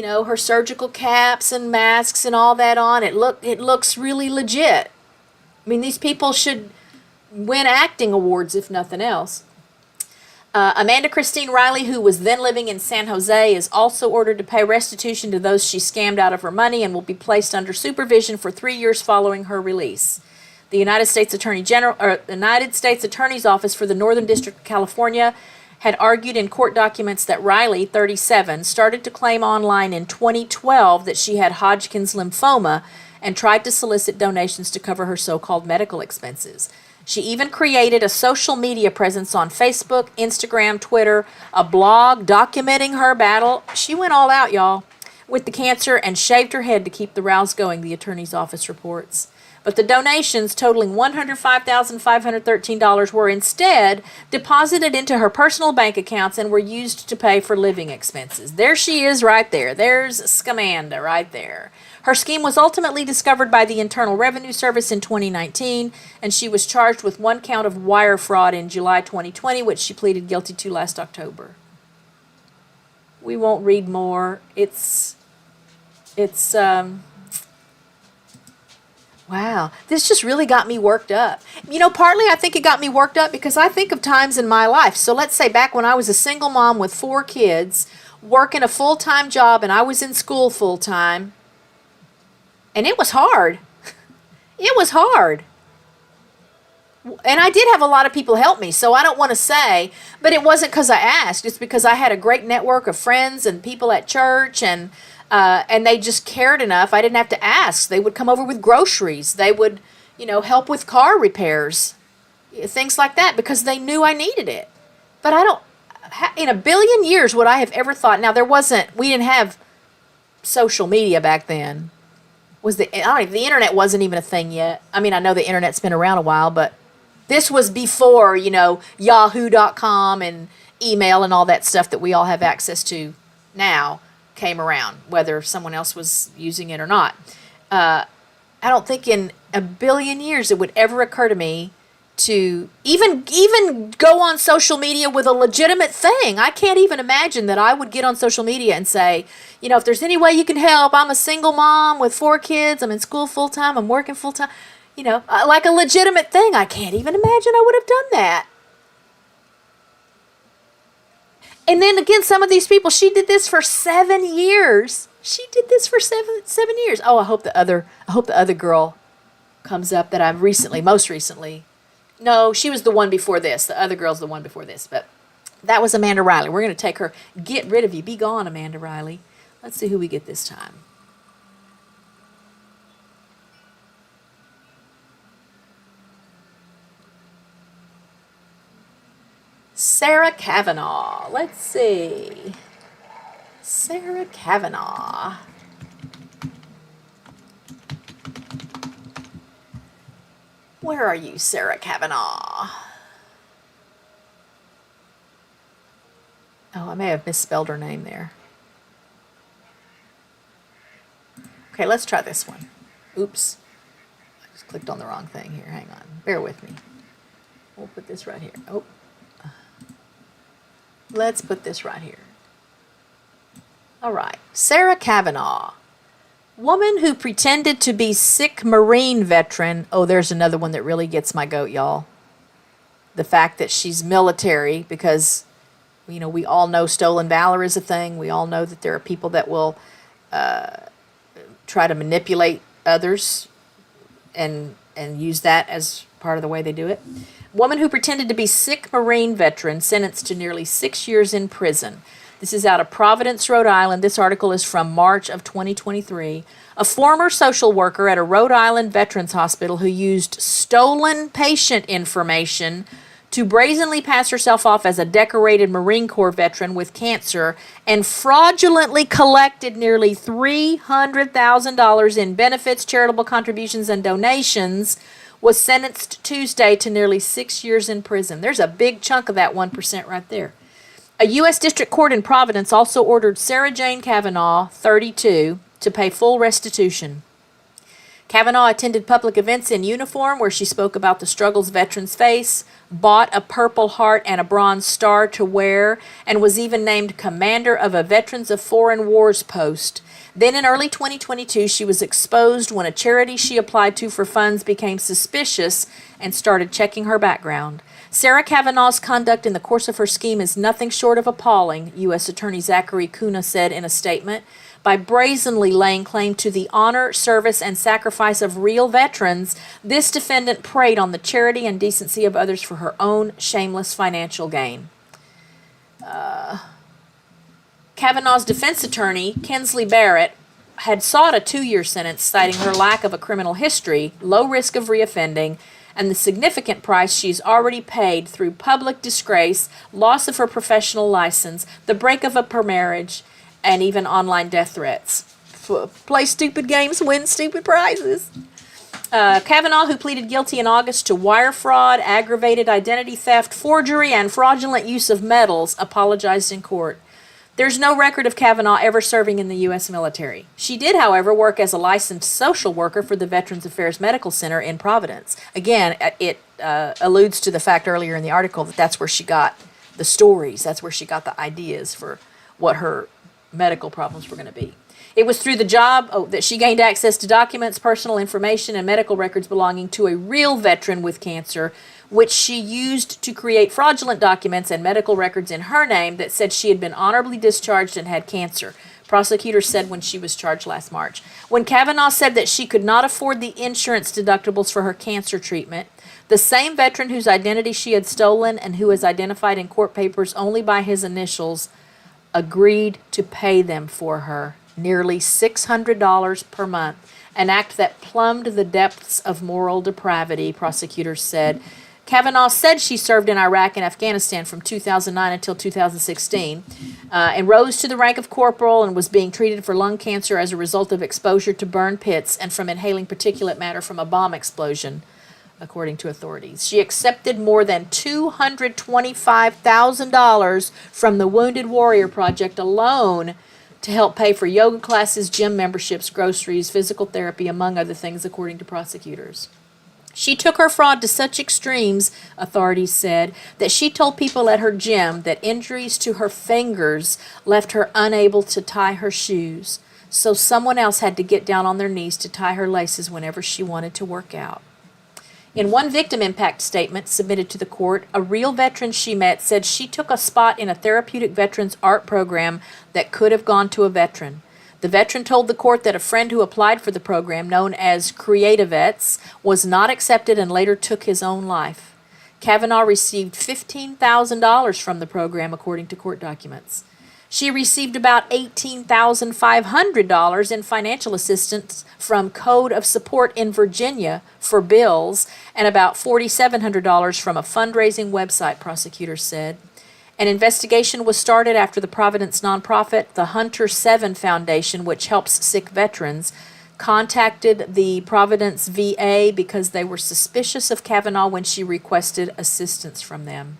her surgical caps and masks and all that on. It looks really legit. I mean, these people should win acting awards, if nothing else. Amanda Christine Riley, who was then living in San Jose, is also ordered to pay restitution to those she scammed out of her money and will be placed under supervision for 3 years following her release. The United States Attorney's Office for the Northern District of California had argued in court documents that Riley, 37, started to claim online in 2012 that she had Hodgkin's lymphoma and tried to solicit donations to cover her so-called medical expenses. She even created a social media presence on Facebook, Instagram, Twitter, a blog documenting her battle. She went all out, y'all, with the cancer and shaved her head to keep the rows going, the attorney's office reports. But the donations, totaling $105,513, were instead deposited into her personal bank accounts and were used to pay for living expenses. There she is right there. There's Scamanda right there. Her scheme was ultimately discovered by the Internal Revenue Service in 2019, and she was charged with 1 count of wire fraud in July 2020, which she pleaded guilty to last October. We won't read more. It's Wow, this just really got me worked up. You know, partly I think it got me worked up because I think of times in my life. So let's say back when I was a single mom with 4 kids, working a full-time job, and I was in school full-time, and it was hard. It was hard. And I did have a lot of people help me, so I don't want to say, but it wasn't because I asked. It's because I had a great network of friends and people at church, and they just cared enough. I didn't have to ask. They would come over with groceries. They would, help with car repairs, things like that, because they knew I needed it. But I don't, in a billion years, would I have ever thought, now we didn't have social media back then. The internet wasn't even a thing yet. I mean, I know the internet's been around a while, but this was before, Yahoo.com and email and all that stuff that we all have access to now came around, whether someone else was using it or not. I don't think in a billion years it would ever occur to me to even go on social media with a legitimate thing. I can't even imagine that I would get on social media and say, if there's any way you can help, I'm a single mom with 4 kids, I'm in school full time, I'm working full time, like a legitimate thing. I can't even imagine I would have done that. And then again, some of these people, she did this for 7 years. She did this for seven years. Oh, I hope the other girl comes up that I've most recently. No, she was the one before this. The other girl's the one before this. But that was Amanda Riley. We're going to take her. Get rid of you. Be gone, Amanda Riley. Let's see who we get this time. Sarah Kavanaugh. Let's see. Sarah Kavanaugh. Where are you, Sarah Kavanaugh? Oh, I may have misspelled her name there. Okay, let's try this one. Oops. I just clicked on the wrong thing here. Hang on. Bear with me. We'll put this right here. Oh. Let's put this right here. All right. Sarah Kavanaugh. Woman who pretended to be sick Marine veteran. Oh, there's another one that really gets my goat, y'all. The fact that she's military, because, we all know stolen valor is a thing. We all know that there are people that will try to manipulate others and use that as part of the way they do it. Woman who pretended to be sick Marine veteran sentenced to nearly 6 years in prison. This is out of Providence, Rhode Island. This article is from March of 2023. A former social worker at a Rhode Island veterans hospital who used stolen patient information to brazenly pass herself off as a decorated Marine Corps veteran with cancer and fraudulently collected nearly $300,000 in benefits, charitable contributions, and donations was sentenced Tuesday to nearly 6 years in prison. There's a big chunk of that 1% right there. A U.S. District Court in Providence also ordered Sarah Jane Kavanaugh, 32, to pay full restitution. Kavanaugh attended public events in uniform where she spoke about the struggles veterans face, bought a Purple Heart and a Bronze Star to wear, and was even named commander of a Veterans of Foreign Wars post. Then in early 2022, she was exposed when a charity she applied to for funds became suspicious and started checking her background. Sarah Kavanaugh's conduct in the course of her scheme is nothing short of appalling, U.S. Attorney Zachary Kuna said in a statement. By brazenly laying claim to the honor, service, and sacrifice of real veterans, this defendant preyed on the charity and decency of others for her own shameless financial gain. Kavanaugh's defense attorney, Kensley Barrett, had sought a 2-year sentence, citing her lack of a criminal history, low risk of reoffending, and the significant price she's already paid through public disgrace, loss of her professional license, the breakup of her marriage, and even online death threats. Play stupid games, win stupid prizes. Kavanaugh, who pleaded guilty in August to wire fraud, aggravated identity theft, forgery, and fraudulent use of metals, apologized in court. There's no record of Kavanaugh ever serving in the U.S. military. She did, however, work as a licensed social worker for the Veterans Affairs Medical Center in Providence. Again, it alludes to the fact earlier in the article that that's where she got the stories. That's where she got the ideas for what her medical problems were going to be. It was through the job that she gained access to documents, personal information, and medical records belonging to a real veteran with cancer, which she used to create fraudulent documents and medical records in her name that said she had been honorably discharged and had cancer. Prosecutors said when she was charged last March. When Kavanaugh said that she could not afford the insurance deductibles for her cancer treatment, the same veteran whose identity she had stolen and who is identified in court papers only by his initials agreed to pay them for her, nearly $600 per month, an act that plumbed the depths of moral depravity, prosecutors said. Kavanaugh said she served in Iraq and Afghanistan from 2009 until 2016 and rose to the rank of corporal and was being treated for lung cancer as a result of exposure to burn pits and from inhaling particulate matter from a bomb explosion, according to authorities. She accepted more than $225,000 from the Wounded Warrior Project alone to help pay for yoga classes, gym memberships, groceries, physical therapy, among other things, according to prosecutors. She took her fraud to such extremes, authorities said, that she told people at her gym that injuries to her fingers left her unable to tie her shoes, so someone else had to get down on their knees to tie her laces whenever she wanted to work out. In one victim impact statement submitted to the court, a real veteran she met said she took a spot in a therapeutic veterans art program that could have gone to a veteran. The veteran told the court that a friend who applied for the program, known as Creativets, was not accepted and later took his own life. Kavanaugh received $15,000 from the program, according to court documents. She received about $18,500 in financial assistance from Code of Support in Virginia for bills and about $4,700 from a fundraising website, prosecutors said. An investigation was started after the Providence nonprofit, the Hunter 7 Foundation, which helps sick veterans, contacted the Providence VA because they were suspicious of Kavanaugh when she requested assistance from them.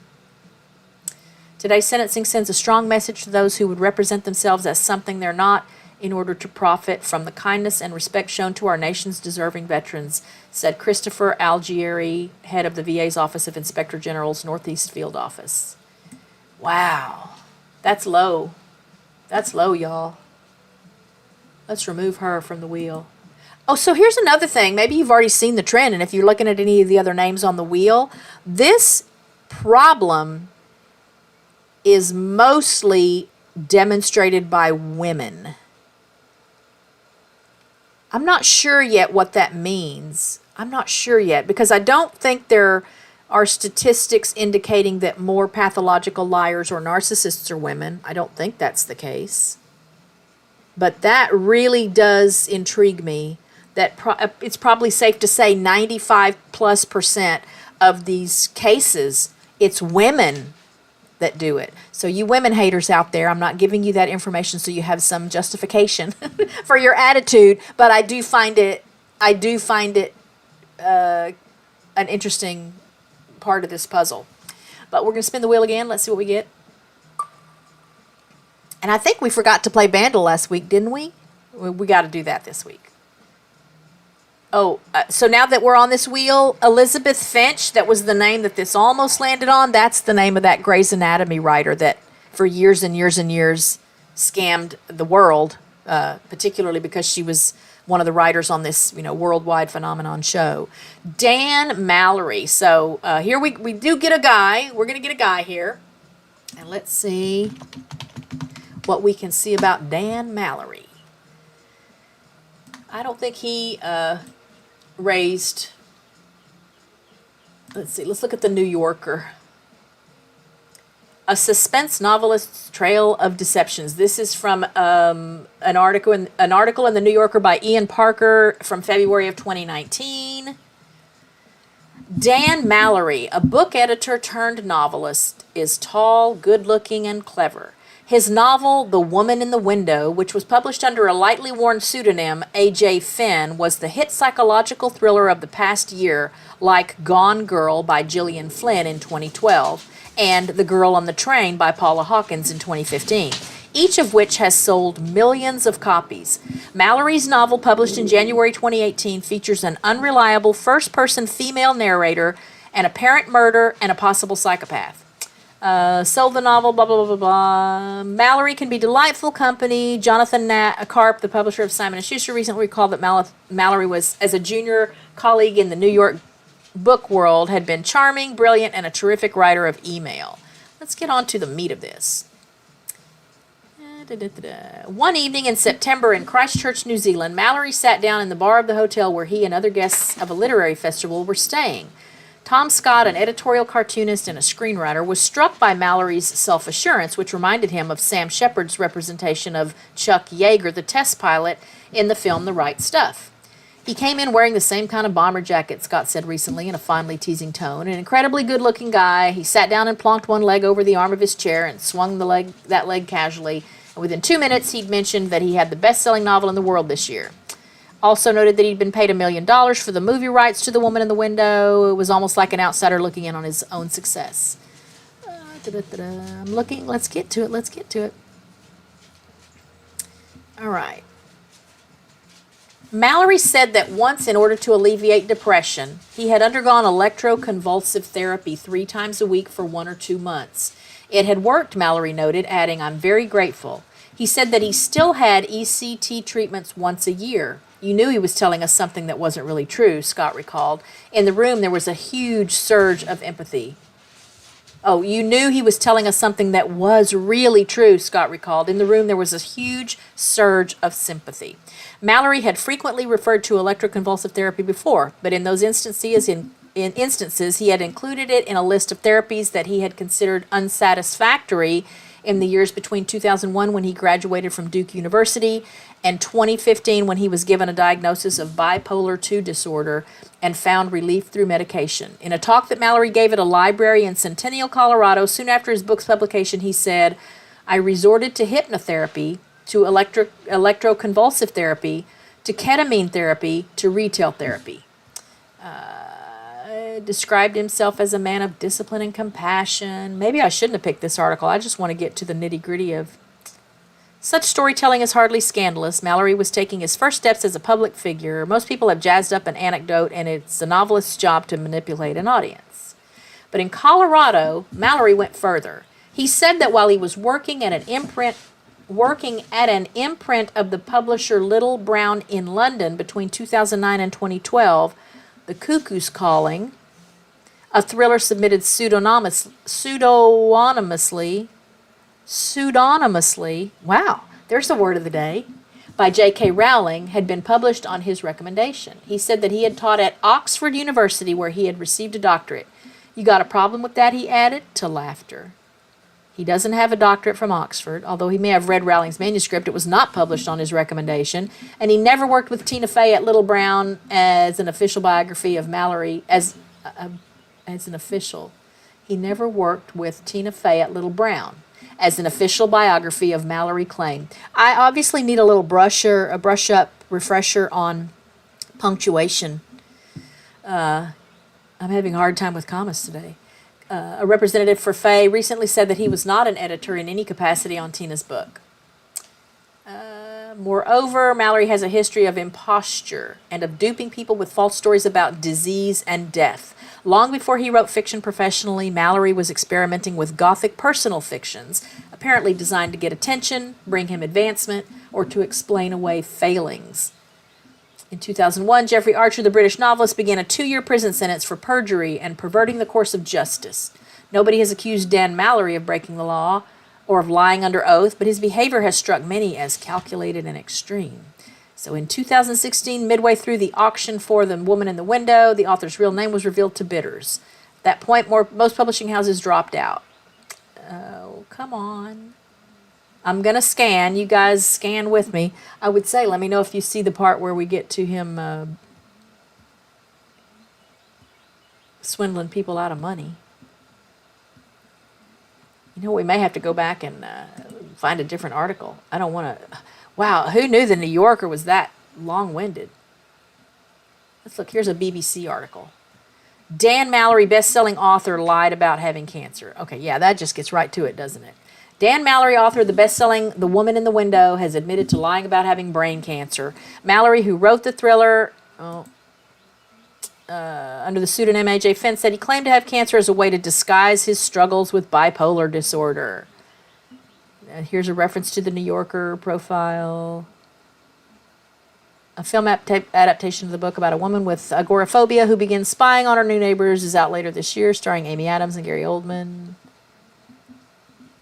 Today's sentencing sends a strong message to those who would represent themselves as something they're not in order to profit from the kindness and respect shown to our nation's deserving veterans, said Christopher Algieri, head of the VA's Office of Inspector General's Northeast Field Office. Wow, that's low. That's low, y'all. Let's remove her from the wheel. Oh, so here's another thing. Maybe you've already seen the trend, and if you're looking at any of the other names on the wheel, this problem is mostly demonstrated by women. I'm not sure yet what that means. I'm not sure yet, because I don't think there are statistics indicating that more pathological liars or narcissists are women. I don't think that's the case. But that really does intrigue me, that it's probably safe to say 95+% of these cases, it's women that do it. So you women haters out there, I'm not giving you that information so you have some justification for your attitude, but I do find it an interesting part of this puzzle. But we're going to spin the wheel again. Let's see what we get. And I think we forgot to play Bandle last week, didn't we? We got to do that this week. Oh, so now that we're on this wheel, Elizabeth Finch, that was the name that this almost landed on. That's the name of that Grey's Anatomy writer that for years and years and years scammed the world, particularly because she was one of the writers on this, worldwide phenomenon show. Dan Mallory. So here we do get a guy. We're going to get a guy here. And let's see what we can see about Dan Mallory. I don't think he raised... Let's see. Let's look at the New Yorker. A suspense novelist's trail of deceptions. This is from an article in the New Yorker by Ian Parker from February of 2019. Dan Mallory, a book editor turned novelist, is tall, good-looking, and clever. His novel, The Woman in the Window, which was published under a lightly worn pseudonym, A.J. Finn, was the hit psychological thriller of the past year, like Gone Girl by Gillian Flynn in 2012, and The Girl on the Train by Paula Hawkins in 2015, each of which has sold millions of copies. Mallory's novel, published in January 2018, features an unreliable first-person female narrator, an apparent murder, and a possible psychopath. Sold the novel, blah, blah, blah, blah, blah. Mallory can be delightful company. Jonathan Karp, the publisher of Simon & Schuster, recently recalled that Mallory was, as a junior colleague in the New York book world, had been charming, brilliant, and a terrific writer of email. Let's get on to the meat of this. One evening in September in Christchurch, New Zealand, Mallory sat down in the bar of the hotel where he and other guests of a literary festival were staying. Tom Scott, an editorial cartoonist and a screenwriter, was struck by Mallory's self-assurance, which reminded him of Sam Shepard's representation of Chuck Yeager, the test pilot, in the film The Right Stuff. He came in wearing the same kind of bomber jacket, Scott said recently in a fondly teasing tone. An incredibly good-looking guy. He sat down and plonked one leg over the arm of his chair and swung that leg casually. And within 2 minutes, he'd mentioned that he had the best-selling novel in the world this year. Also noted that he'd been paid $1 million for the movie rights to The Woman in the Window. It was almost like an outsider looking in on his own success. I'm looking. Let's get to it. All right. Mallory said that once, in order to alleviate depression, he had undergone electroconvulsive therapy 3 times a week for 1 or 2 months. It had worked, Mallory noted, adding, "I'm very grateful." He said that he still had ECT treatments once a year. You knew he was telling us something that wasn't really true, Scott recalled. In the room, there was a huge surge of empathy. Oh, you knew he was telling us something that was really true, Scott recalled. In the room, there was a huge surge of sympathy. Mallory had frequently referred to electroconvulsive therapy before, but in those instances, he had included it in a list of therapies that he had considered unsatisfactory in the years between 2001, when he graduated from Duke University, and 2015, when he was given a diagnosis of bipolar II disorder and found relief through medication. In a talk that Mallory gave at a library in Centennial, Colorado, soon after his book's publication, he said, "I resorted to hypnotherapy, to electroconvulsive therapy, to ketamine therapy, to retail therapy." Described himself as a man of discipline and compassion. Maybe I shouldn't have picked this article. I just want to get to the nitty-gritty of... Such storytelling is hardly scandalous. Mallory was taking his first steps as a public figure. Most people have jazzed up an anecdote, and it's the novelist's job to manipulate an audience. But in Colorado, Mallory went further. He said that while he was working at an imprint of the publisher Little Brown in London between 2009 and 2012, The Cuckoo's Calling, a thriller submitted pseudonymously, wow, there's the word of the day, by J.K. Rowling, had been published on his recommendation. He said that he had taught at Oxford University, where he had received a doctorate. You got a problem with that, he added, to laughter. He doesn't have a doctorate from Oxford, although he may have read Rowling's manuscript. It was not published on his recommendation, and he never worked with Tina Fey at Little Brown as an official biography of Mallory, as an official. He never worked with Tina Fey at Little Brown as an official biography of Mallory claimed. I obviously need a little brush up refresher on punctuation. I'm having a hard time with commas today. A representative for Fey recently said that he was not an editor in any capacity on Tina's book. Moreover, Mallory has a history of imposture and of duping people with false stories about disease and death. Long before he wrote fiction professionally, Mallory was experimenting with Gothic personal fictions, apparently designed to get attention, bring him advancement, or to explain away failings. In 2001, Jeffrey Archer, the British novelist, began a 2-year prison sentence for perjury and perverting the course of justice. Nobody has accused Dan Mallory of breaking the law or of lying under oath, but his behavior has struck many as calculated and extreme. So in 2016, midway through the auction for The Woman in the Window, the author's real name was revealed to bidders. At that point, most publishing houses dropped out. Oh, come on. I'm going to scan. You guys scan with me. I would say, let me know if you see the part where we get to him swindling people out of money. You know, we may have to go back and find a different article. I don't want to... Wow, who knew the New Yorker was that long-winded? Let's look. Here's a BBC article. Dan Mallory, best-selling author, lied about having cancer. Okay, yeah, that just gets right to it, doesn't it? Dan Mallory, author of the best-selling The Woman in the Window, has admitted to lying about having brain cancer. Mallory, who wrote the thriller... under the pseudonym A.J. Finn, said he claimed to have cancer as a way to disguise his struggles with bipolar disorder. Here's a reference to the New Yorker profile. A film adaptation of the book about a woman with agoraphobia who begins spying on her new neighbors is out later this year, starring Amy Adams and Gary Oldman.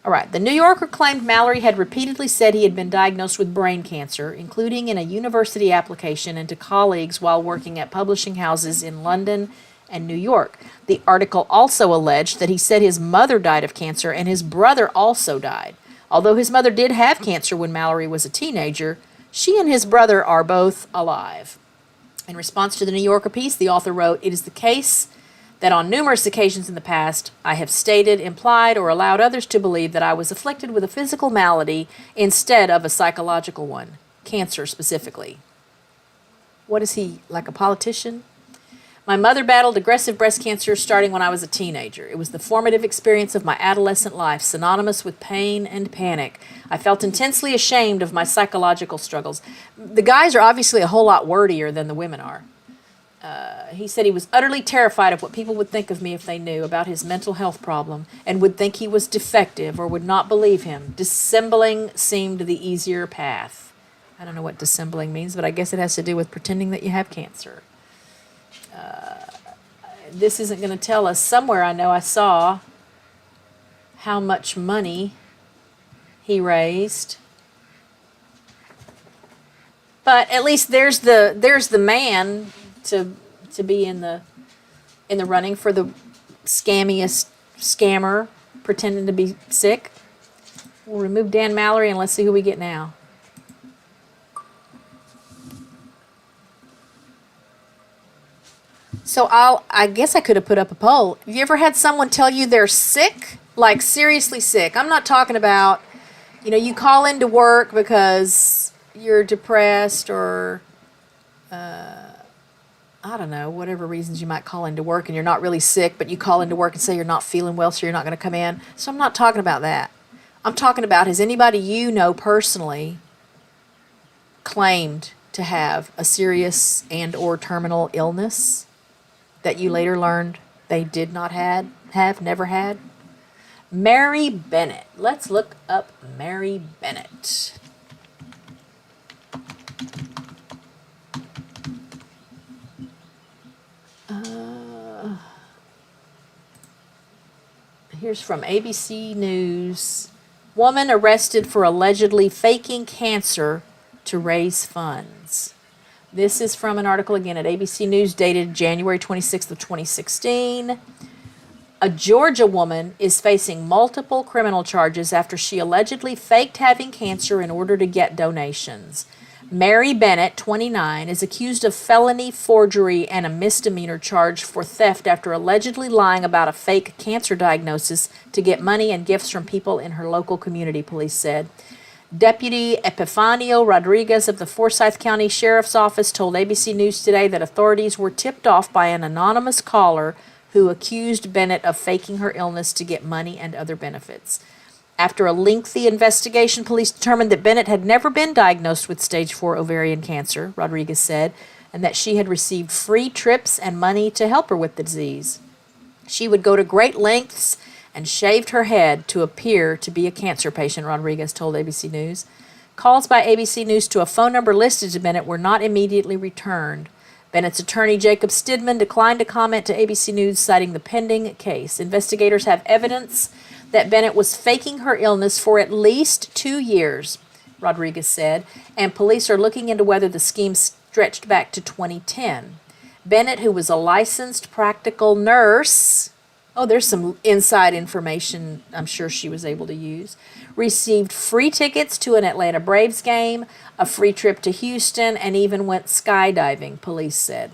All right. The New Yorker claimed Mallory had repeatedly said he had been diagnosed with brain cancer, including in a university application and to colleagues while working at publishing houses in London and New York. The article also alleged that he said his mother died of cancer and his brother also died. Although his mother did have cancer when Mallory was a teenager, she and his brother are both alive. In response to the New Yorker piece, the author wrote, "It is the case that on numerous occasions in the past, I have stated, implied, or allowed others to believe that I was afflicted with a physical malady instead of a psychological one, cancer specifically." What is he, like a politician? "My mother battled aggressive breast cancer starting when I was a teenager. It was the formative experience of my adolescent life, synonymous with pain and panic. I felt intensely ashamed of my psychological struggles." The guys are obviously a whole lot wordier than the women are. He said he was utterly terrified of what people would think of me if they knew about his mental health problem and would think he was defective or would not believe him. Dissembling seemed the easier path. I don't know what dissembling means, but I guess it has to do with pretending that you have cancer. This isn't going to tell us. Somewhere I know I saw how much money he raised. But at least there's the man to be in the running for the scammiest scammer pretending to be sick. We'll remove Dan Mallory and let's see who we get now. So I guess I could have put up a poll. Have you ever had someone tell you they're sick? Like seriously sick. I'm not talking about, you call into work because you're depressed or, I don't know, whatever reasons you might call into work and you're not really sick, but you call into work and say you're not feeling well, so you're not going to come in. So I'm not talking about that. I'm talking about, has anybody you know personally claimed to have a serious and or terminal illness that you later learned they did not never had? Mary Bennett. Let's look up Mary Bennett. Here's from ABC News. Woman arrested for allegedly faking cancer to raise funds. This is from an article again at ABC News dated January 26th of 2016. A Georgia woman is facing multiple criminal charges after she allegedly faked having cancer in order to get donations. Mary Bennett, 29, is accused of felony forgery and a misdemeanor charge for theft after allegedly lying about a fake cancer diagnosis to get money and gifts from people in her local community, police said. Deputy Epifanio Rodriguez of the Forsyth County Sheriff's Office told ABC News today that authorities were tipped off by an anonymous caller who accused Bennett of faking her illness to get money and other benefits. After a lengthy investigation, police determined that Bennett had never been diagnosed with stage 4 ovarian cancer, Rodriguez said, and that she had received free trips and money to help her with the disease. She would go to great lengths and shaved her head to appear to be a cancer patient, Rodriguez told ABC News. Calls by ABC News to a phone number listed to Bennett were not immediately returned. Bennett's attorney, Jacob Stidman, declined to comment to ABC News, citing the pending case. Investigators have evidence that Bennett was faking her illness for at least 2 years, Rodriguez said, and police are looking into whether the scheme stretched back to 2010. Bennett, who was a licensed practical nurse, there's some inside information I'm sure she was able to use, received free tickets to an Atlanta Braves game, a free trip to Houston, and even went skydiving, police said.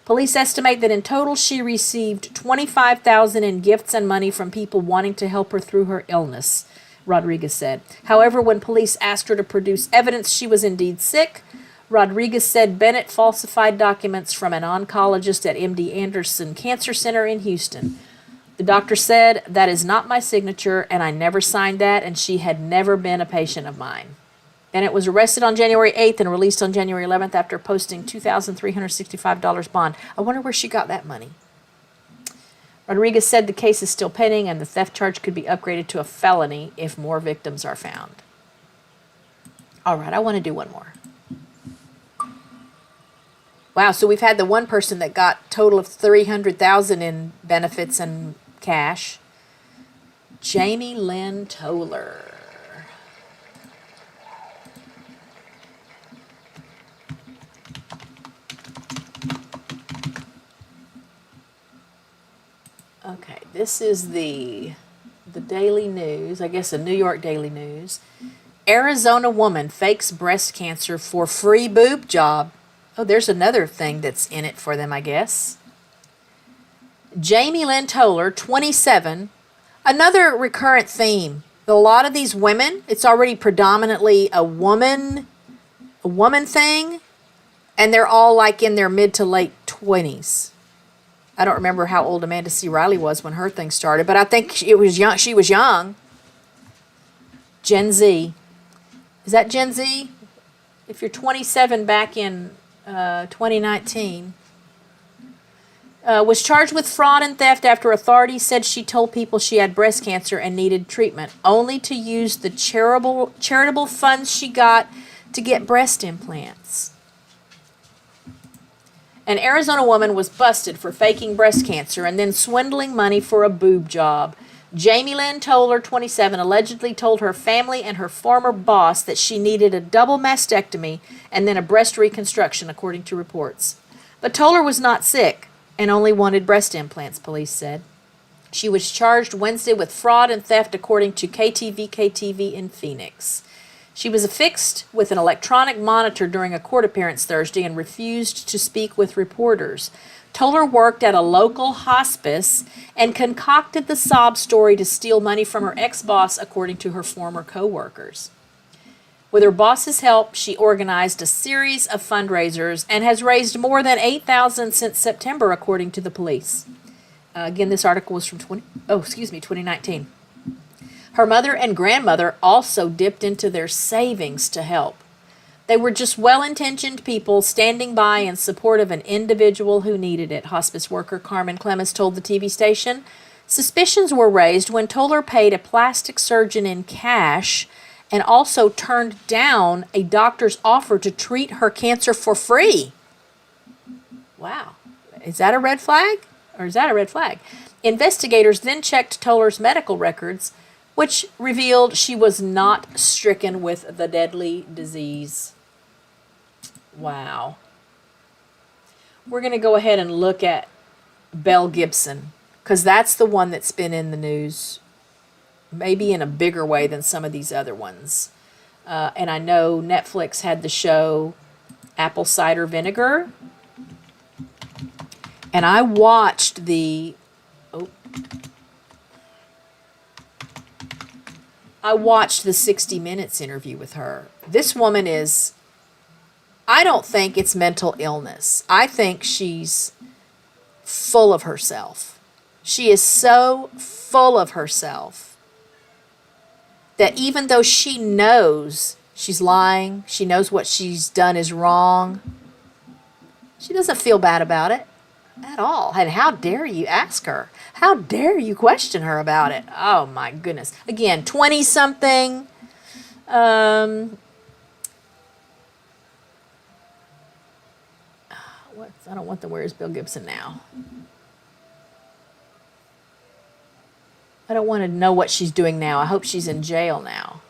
Police estimate that in total she received $25,000 in gifts and money from people wanting to help her through her illness, Rodriguez said. However, when police asked her to produce evidence she was indeed sick, Rodriguez said Bennett falsified documents from an oncologist at MD Anderson Cancer Center in Houston. The doctor said, "That is not my signature, and I never signed that, and she had never been a patient of mine." Bennett was arrested on January 8th and released on January 11th after posting $2,365 bond. I wonder where she got that money. Rodriguez said the case is still pending and the theft charge could be upgraded to a felony if more victims are found. All right, I want to do one more. Wow, so we've had the one person that got a total of $300,000 in benefits and cash. Jamie Lynn Toller. Okay, this is the Daily News, I guess a New York Daily News. Arizona woman fakes breast cancer for free boob job. Oh, there's another thing that's in it for them, I guess. Jamie Lynn Toller, 27. Another recurrent theme. A lot of these women, it's already predominantly a woman thing, and they're all like in their mid to late 20s. I don't remember how old Amanda C. Riley was when her thing started, but I think it was young. She was young. Gen Z. Is that Gen Z? If you're 27 back in 2019. Was charged with fraud and theft after authorities said she told people she had breast cancer and needed treatment, only to use the charitable funds she got to get breast implants. An Arizona woman was busted for faking breast cancer and then swindling money for a boob job. Jamie Lynn Toller, 27, allegedly told her family and her former boss that she needed a double mastectomy and then a breast reconstruction, according to reports. But Toller was not sick and only wanted breast implants, police said. She was charged Wednesday with fraud and theft, according to KTVK-TV in Phoenix. She was affixed with an electronic monitor during a court appearance Thursday and refused to speak with reporters. Toller worked at a local hospice and concocted the sob story to steal money from her ex-boss, according to her former co-workers. With her boss's help, she organized a series of fundraisers and has raised more than $8,000 since September, according to the police. Again, this article was from 2019. Her mother and grandmother also dipped into their savings to help. They were just well-intentioned people standing by in support of an individual who needed it, hospice worker Carmen Clemens told the TV station. Suspicions were raised when Toller paid a plastic surgeon in cash and also turned down a doctor's offer to treat her cancer for free. Wow. Is that a red flag? Or is that a red flag? Investigators then checked Toller's medical records, which revealed she was not stricken with the deadly disease. Wow. We're going to go ahead and look at Belle Gibson, because that's the one that's been in the news, maybe in a bigger way than some of these other ones. And I know Netflix had the show Apple Cider Vinegar. And I watched the 60 Minutes interview with her. This woman is, I don't think it's mental illness. I think she's full of herself. She is so full of herself that even though she knows she's lying, she knows what she's done is wrong, she doesn't feel bad about it at all. And how dare you ask her? How dare you question her about it? Oh my goodness. Again, 20-something. I don't want the Where's Bill Gibson Now. I don't want to know what she's doing now. I hope she's in jail now.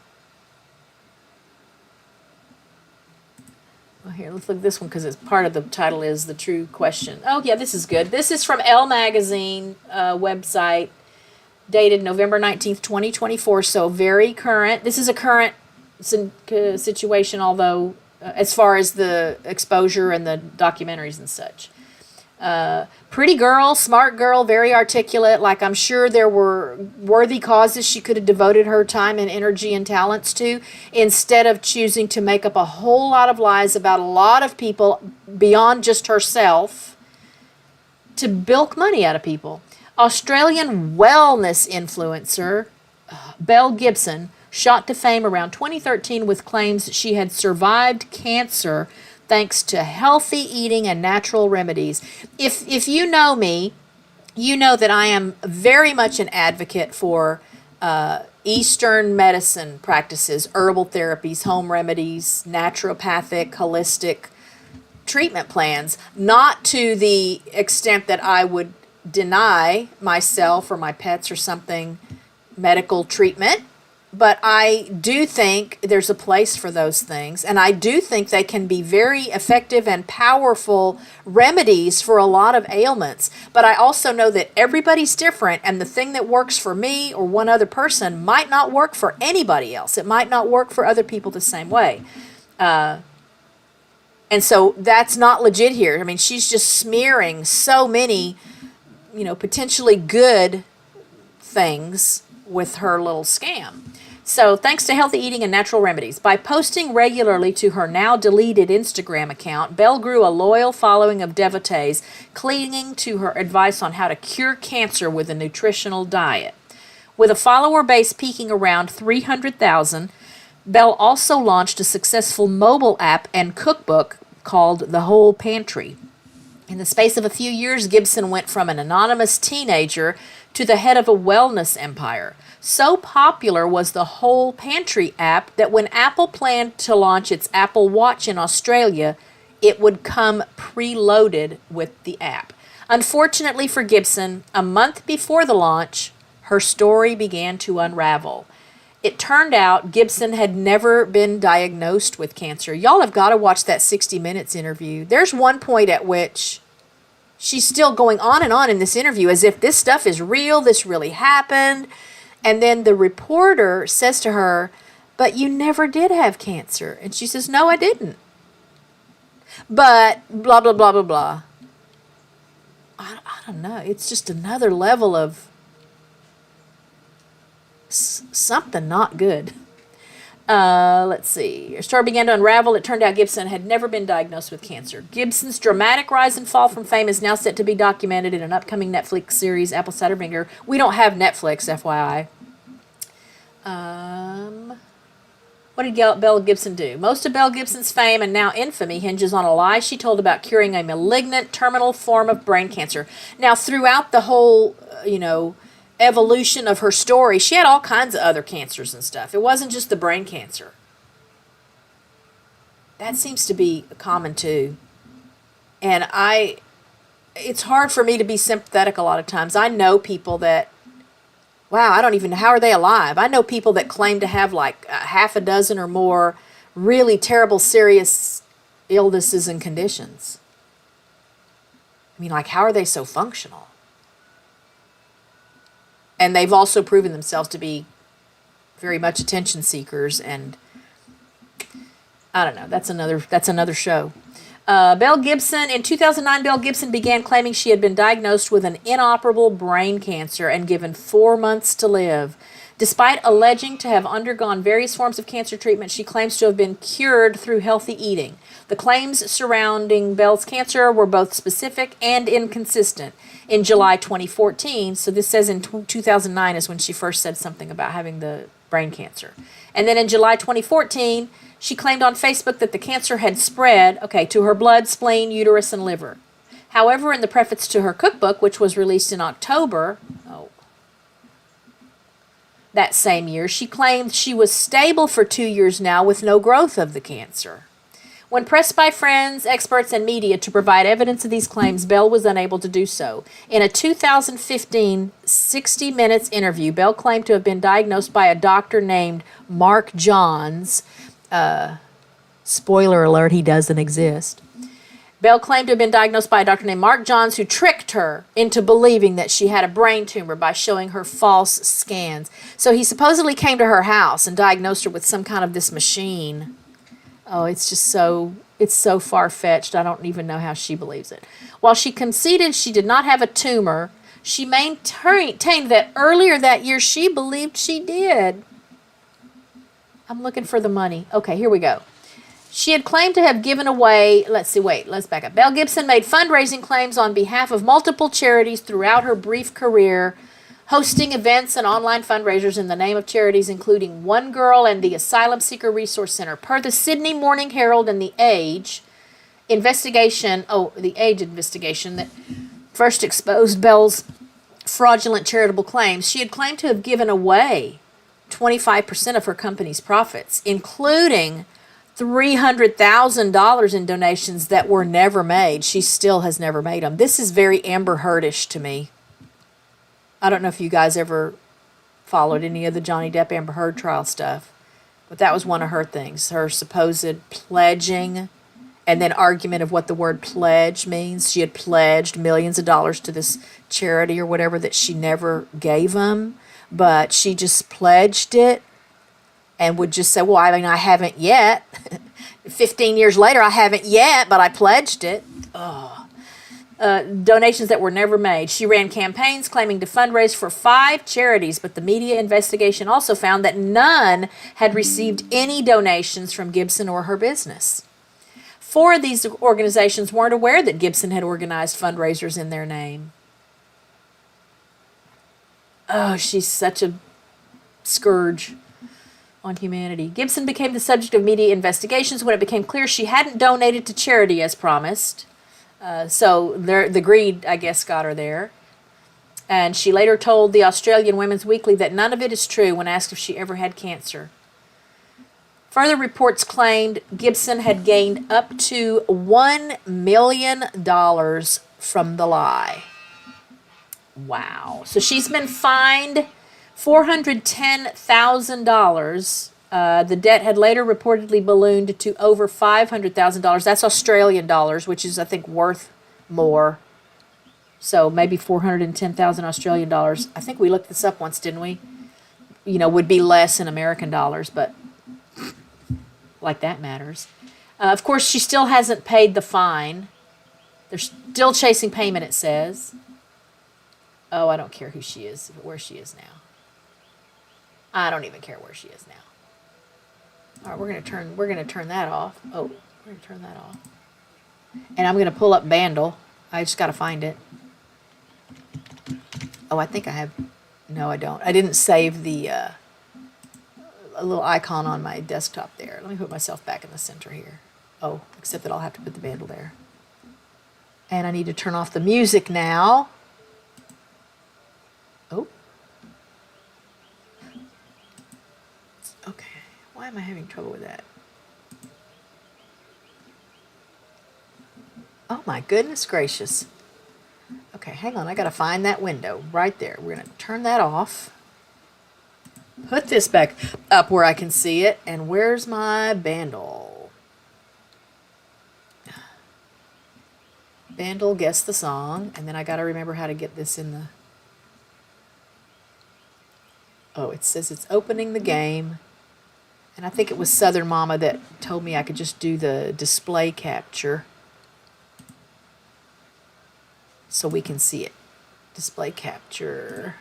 Well, here, let's look at this one because it's part of the title is The True Question. Oh, yeah, this is good. This is from Elle Magazine website, dated November 19th, 2024, so very current. This is a current situation, although as far as the exposure and the documentaries and such. Pretty girl, smart girl, very articulate. Like, I'm sure there were worthy causes she could have devoted her time and energy and talents to, instead of choosing to make up a whole lot of lies about a lot of people beyond just herself to bilk money out of people. Australian wellness influencer Belle Gibson shot to fame around 2013 with claims she had survived cancer thanks to healthy eating and natural remedies. If you know me, you know that I am very much an advocate for Eastern medicine practices, herbal therapies, home remedies, naturopathic, holistic treatment plans, not to the extent that I would deny myself or my pets or something medical treatment. But I do think there's a place for those things, and I do think they can be very effective and powerful remedies for a lot of ailments. But I also know that everybody's different, and the thing that works for me or one other person might not work for anybody else. It might not work for other people the same way. And so that's not legit here. I mean, she's just smearing so many, potentially good things with her little scam. So thanks to healthy eating and natural remedies, by posting regularly to her now deleted Instagram account, Belle grew a loyal following of devotees clinging to her advice on how to cure cancer with a nutritional diet. With a follower base peaking around 300,000, Belle also launched a successful mobile app and cookbook called The Whole Pantry. In the space of a few years, Gibson went from an anonymous teenager to the head of a wellness empire. So popular was the Whole Pantry app that when Apple planned to launch its Apple Watch in Australia, it would come preloaded with the app. Unfortunately for Gibson, a month before the launch, her story began to unravel. It turned out Gibson had never been diagnosed with cancer. Y'all have got to watch that 60 Minutes interview. There's one point at which she's still going on and on in this interview as if this stuff is real, this really happened. And then the reporter says to her, "But you never did have cancer." And she says, "No, I didn't. But blah, blah, blah, blah, blah." I don't know. It's just another level of something not good. Let's see. Her story began to unravel. It turned out Gibson had never been diagnosed with cancer. Gibson's dramatic rise and fall from fame is now set to be documented in an upcoming Netflix series, Apple Cider Vinegar. We don't have Netflix, FYI. What did Belle Gibson do? Most of Belle Gibson's fame and now infamy hinges on a lie she told about curing a malignant terminal form of brain cancer. Now, throughout the whole, evolution of her story, she had all kinds of other cancers and stuff. It wasn't just the brain cancer. That seems to be common too. And it's hard for me to be sympathetic a lot of times. I know people that, wow, I don't even know, how are they alive? I know people that claim to have like half a dozen or more really terrible, serious illnesses and conditions. I mean, like, how are they so functional? And they've also proven themselves to be very much attention seekers, and I don't know. That's another show. Belle Gibson, in 2009, Belle Gibson began claiming she had been diagnosed with an inoperable brain cancer and given 4 months to live. Despite alleging to have undergone various forms of cancer treatment, she claims to have been cured through healthy eating. The claims surrounding Belle's cancer were both specific and inconsistent. In July 2014, so this says in 2009 is when she first said something about having the brain cancer. And then in July 2014, she claimed on Facebook that the cancer had spread, to her blood, spleen, uterus, and liver. However, in the preface to her cookbook, which was released in October that same year, she claimed she was stable for 2 years now with no growth of the cancer. When pressed by friends, experts, and media to provide evidence of these claims, Belle was unable to do so. In a 2015 60 Minutes interview, Belle claimed to have been diagnosed by a doctor named Mark Johns. Spoiler alert, he doesn't exist. Belle claimed to have been diagnosed by a doctor named Mark Johns, who tricked her into believing that she had a brain tumor by showing her false scans. So he supposedly came to her house and diagnosed her with some kind of this machine. Oh, it's so far-fetched, I don't even know how she believes it. While she conceded she did not have a tumor, she maintained that earlier that year she believed she did. I'm looking for the money. Okay, here we go. She had claimed to have given away, let's back up. Belle Gibson made fundraising claims on behalf of multiple charities throughout her brief career. hosting events and online fundraisers in the name of charities including One Girl and the Asylum Seeker Resource Center. Per the Sydney Morning Herald and the Age investigation that first exposed Bell's fraudulent charitable claims, she had claimed to have given away 25% of her company's profits, including $300,000 in donations that were never made. She still has never made them. This is very Amber Heard-ish to me. I don't know if you guys ever followed any of the Johnny Depp Amber Heard trial stuff, but that was one of her things, her supposed pledging and then argument of what the word pledge means. She had pledged millions of dollars to this charity or whatever that she never gave them, but she just pledged it and would just say, well, I mean, I haven't yet. 15 years later, I haven't yet, but I pledged it. Donations that were never made. She ran campaigns claiming to fundraise for 5 charities, but the media investigation also found that none had received any donations from Gibson or her business. 4 of these organizations weren't aware that Gibson had organized fundraisers in their name. Oh, she's such a scourge on humanity. Gibson became the subject of media investigations when it became clear she hadn't donated to charity as promised. So the greed, I guess, got her there. And she later told the Australian Women's Weekly that none of it is true when asked if she ever had cancer. Further reports claimed Gibson had gained up to $1 million from the lie. Wow. So she's been fined $410,000. The debt had later reportedly ballooned to over $500,000. That's Australian dollars, which is, I think, worth more. So maybe 410,000 Australian dollars. I think we looked this up once, didn't we? You know, would be less in American dollars, but like that matters. Of course, she still hasn't paid the fine. They're still chasing payment, it says. Oh, I don't care who she is, where she is now. I don't even care where she is now. All right, we're gonna turn that off. Oh, we're gonna turn that off. And I'm gonna pull up Bandle. I just gotta find it. Oh, I think I have. No, I don't. I didn't save the a little icon on my desktop there. Let me put myself back in the center here. Oh, except that I'll have to put the Bandle there. And I need to turn off the music now. Oh. Okay. Why am I having trouble with that? Oh my goodness gracious. Okay, hang on. I got to find that window right there. We're going to turn that off. Put this back up where I can see it. And where's my Bandle? Bandle, guess the song. And then I got to remember how to get this in the... Oh, it says it's opening the game. And I think it was Southern Mama that told me I could just do the display capture. So we can see it. Display capture.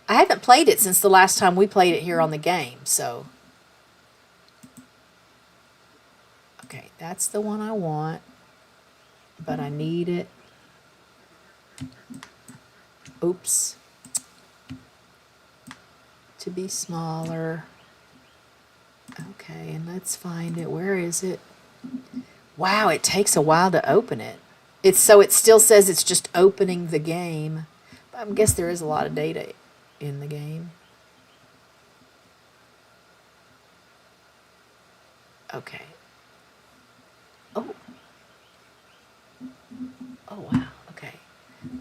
I haven't played it since the last time we played it here on the game, so. Okay, that's the one I want. But I need it. Oops. To be smaller. Okay, and let's find it. Where is it? Wow, it takes a while to open it. It still says it's just opening the game. I guess there is a lot of data in the game. Okay. Oh. Oh, wow. Okay.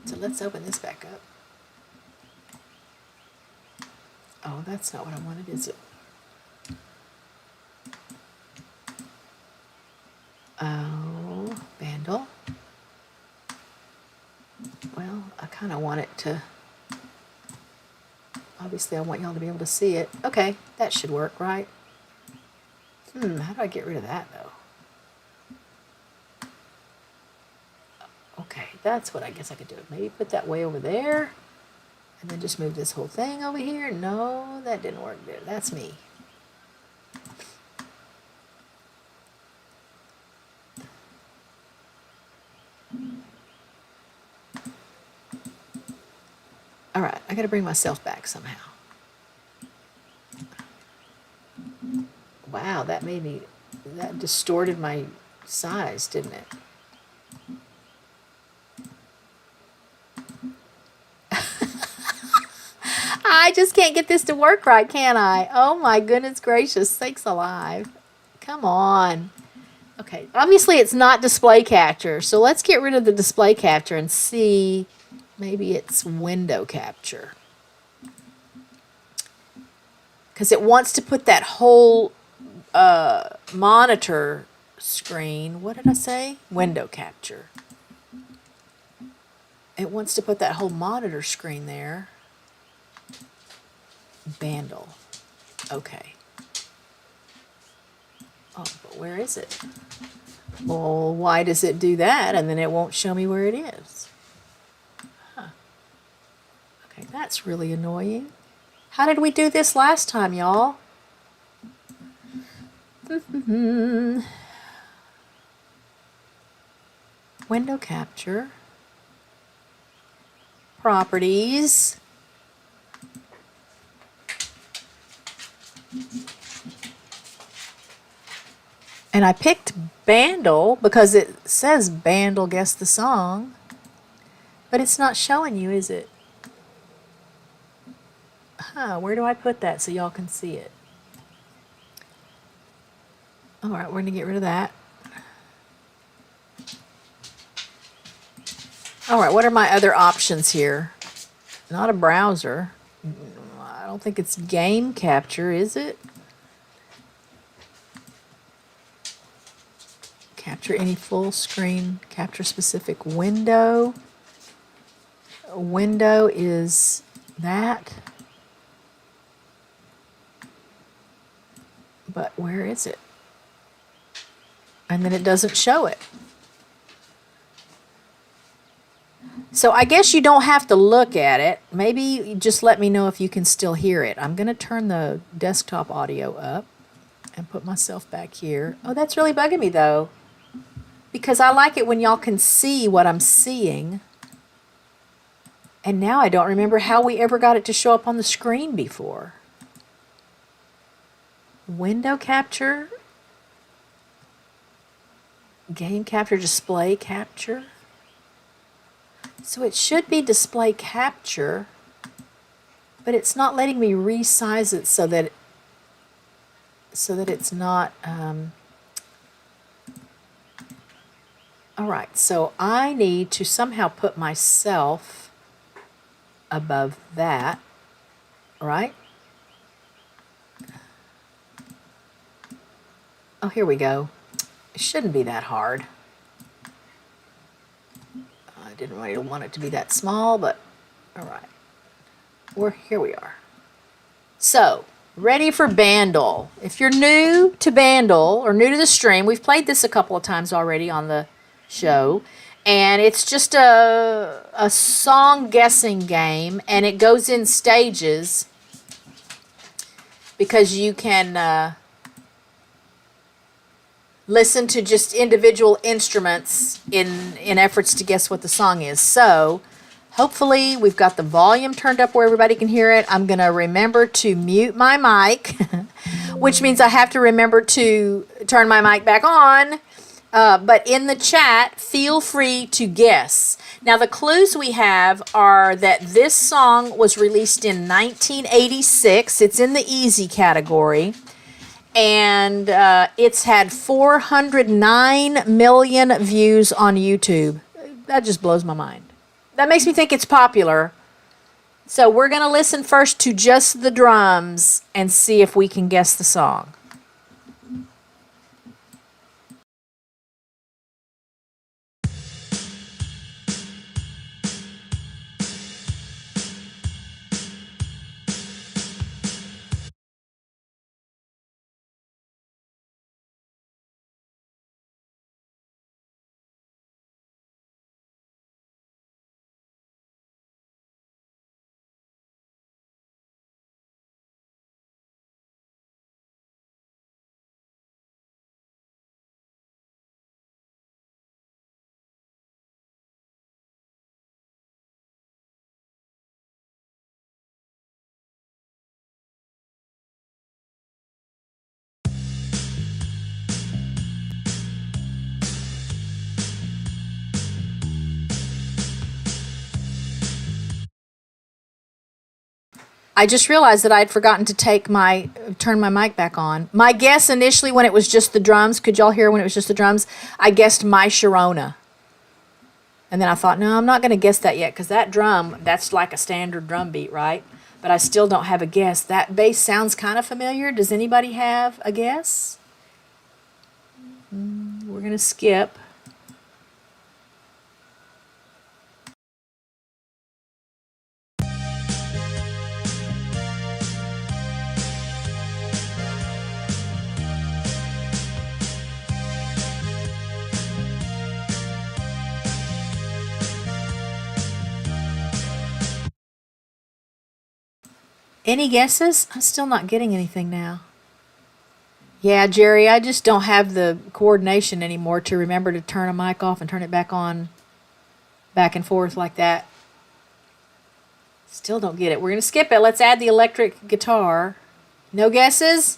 So let's open this back up. Oh, that's not what I wanted, is it? Oh, Bandle. Well, I kind of want it to... Obviously, I want y'all to be able to see it. Okay, that should work, right? How do I get rid of that, though? Okay, that's what I guess I could do. Maybe put that way over there. And then just move this whole thing over here. No, that didn't work good. That's me. All right, I got to bring myself back somehow. Wow, that distorted my size, didn't it? I just can't get this to work right, can I? Oh my goodness gracious, sakes alive. Come on. Okay, obviously it's not display capture, so let's get rid of the display capture and see, maybe it's window capture. Because it wants to put that whole monitor screen, what did I say? Window capture. It wants to put that whole monitor screen there. Bandle. Okay. Oh, but where is it? Well, why does it do that and then it won't show me where it is? Huh. Okay, that's really annoying. How did we do this last time, y'all? Window capture. Properties. And I picked Bandle because it says Bandle guess the song. But it's not showing you, is it? Huh, where do I put that so y'all can see it? Alright, we're going to get rid of that. Alright, what are my other options here? Not a browser. I don't think it's game capture, is it? Capture any full screen, capture specific window. A window is that. But where is it? And then it doesn't show it. So I guess you don't have to look at it. Maybe you just let me know if you can still hear it. I'm going to turn the desktop audio up and put myself back here. Oh, that's really bugging me though, because I like it when y'all can see what I'm seeing. And now I don't remember how we ever got it to show up on the screen before. Window capture, game capture, display capture. So it should be display capture, but it's not letting me resize it so that it's not. All right, so I need to somehow put myself above that, right? Oh, here we go. It shouldn't be that hard. I didn't really want it to be that small, but all right. Here we are. So, ready for Bandle. If you're new to Bandle or new to the stream, we've played this a couple of times already on the show. And it's just a song guessing game, and it goes in stages because you can listen to just individual instruments in efforts to guess what the song is. So hopefully we've got the volume turned up where everybody can hear it. I'm going to remember to mute my mic, which means I have to remember to turn my mic back on. But in the chat, feel free to guess. Now, the clues we have are that this song was released in 1986. It's in the easy category. And it's had 409 million views on YouTube. That just blows my mind. That makes me think it's popular. So we're going to listen first to just the drums and see if we can guess the song. I just realized that I had forgotten to turn my mic back on. My guess initially when it was just the drums, could y'all hear when it was just the drums? I guessed My Sharona. And then I thought, no, I'm not going to guess that yet because that drum, that's like a standard drum beat, right? But I still don't have a guess. That bass sounds kind of familiar. Does anybody have a guess? We're going to skip. Any guesses? I'm still not getting anything now. Yeah, Jerry, I just don't have the coordination anymore to remember to turn a mic off and turn it back on back and forth like that. Still don't get it. We're going to skip it. Let's add the electric guitar. No guesses?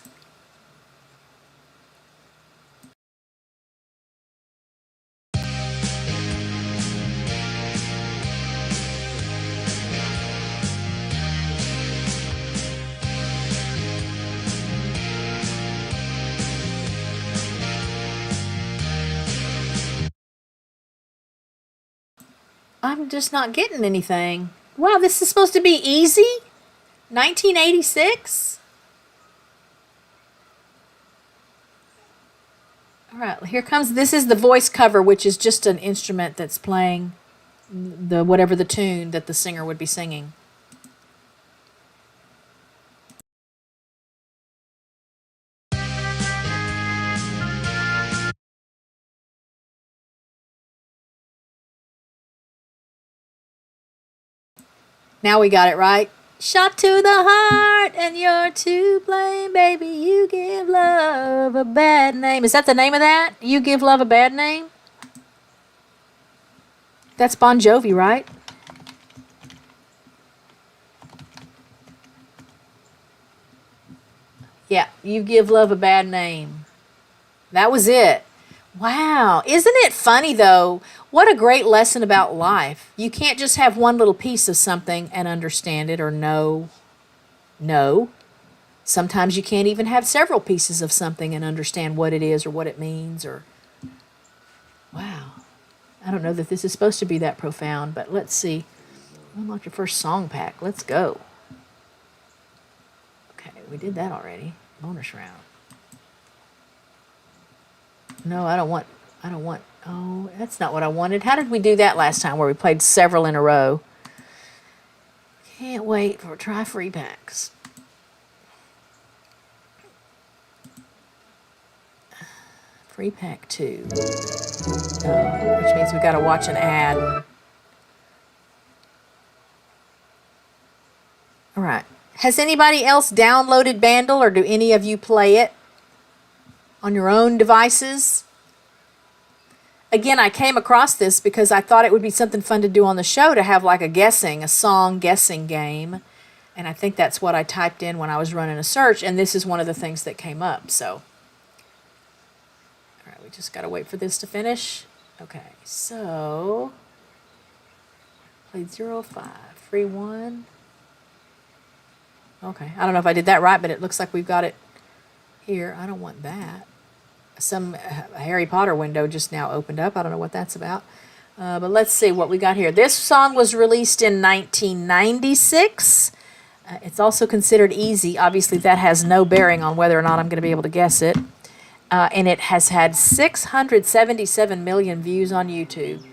I'm just not getting anything. Wow, this is supposed to be easy? 1986? All right, here comes, this is the voice cover, which is just an instrument that's playing the whatever the tune that the singer would be singing. Now we got it right. Shot to the heart and you're to blame, baby. You give love a bad name. Is that the name of that? You give love a bad name? That's Bon Jovi, right? Yeah, you give love a bad name. That was it. Wow. Isn't it funny, though? What a great lesson about life. You can't just have one little piece of something and understand it or know. No. Sometimes you can't even have several pieces of something and understand what it is or what it means. Or wow. I don't know that this is supposed to be that profound, but let's see. Unlock your first song pack. Let's go. Okay, we did that already. Bonus round. No, I don't want, oh, that's not what I wanted. How did we do that last time where we played several in a row? Can't wait for try free packs. Free pack 2. Which means we got to watch an ad. All right. Has anybody else downloaded Bandle, or do any of you play it on your own devices? Again, I came across this because I thought it would be something fun to do on the show, to have like a song guessing game. And I think that's what I typed in when I was running a search, and this is one of the things that came up. So, all right, we just got to wait for this to finish. Okay, so played 05, free 1. Okay, I don't know if I did that right, but it looks like we've got it here. I don't want that. Some Harry Potter window just now opened up. I don't know what that's about. But let's see what we got here. This song was released in 1996. It's also considered easy. Obviously, that has no bearing on whether or not I'm going to be able to guess it. And it has had 677 million views on YouTube.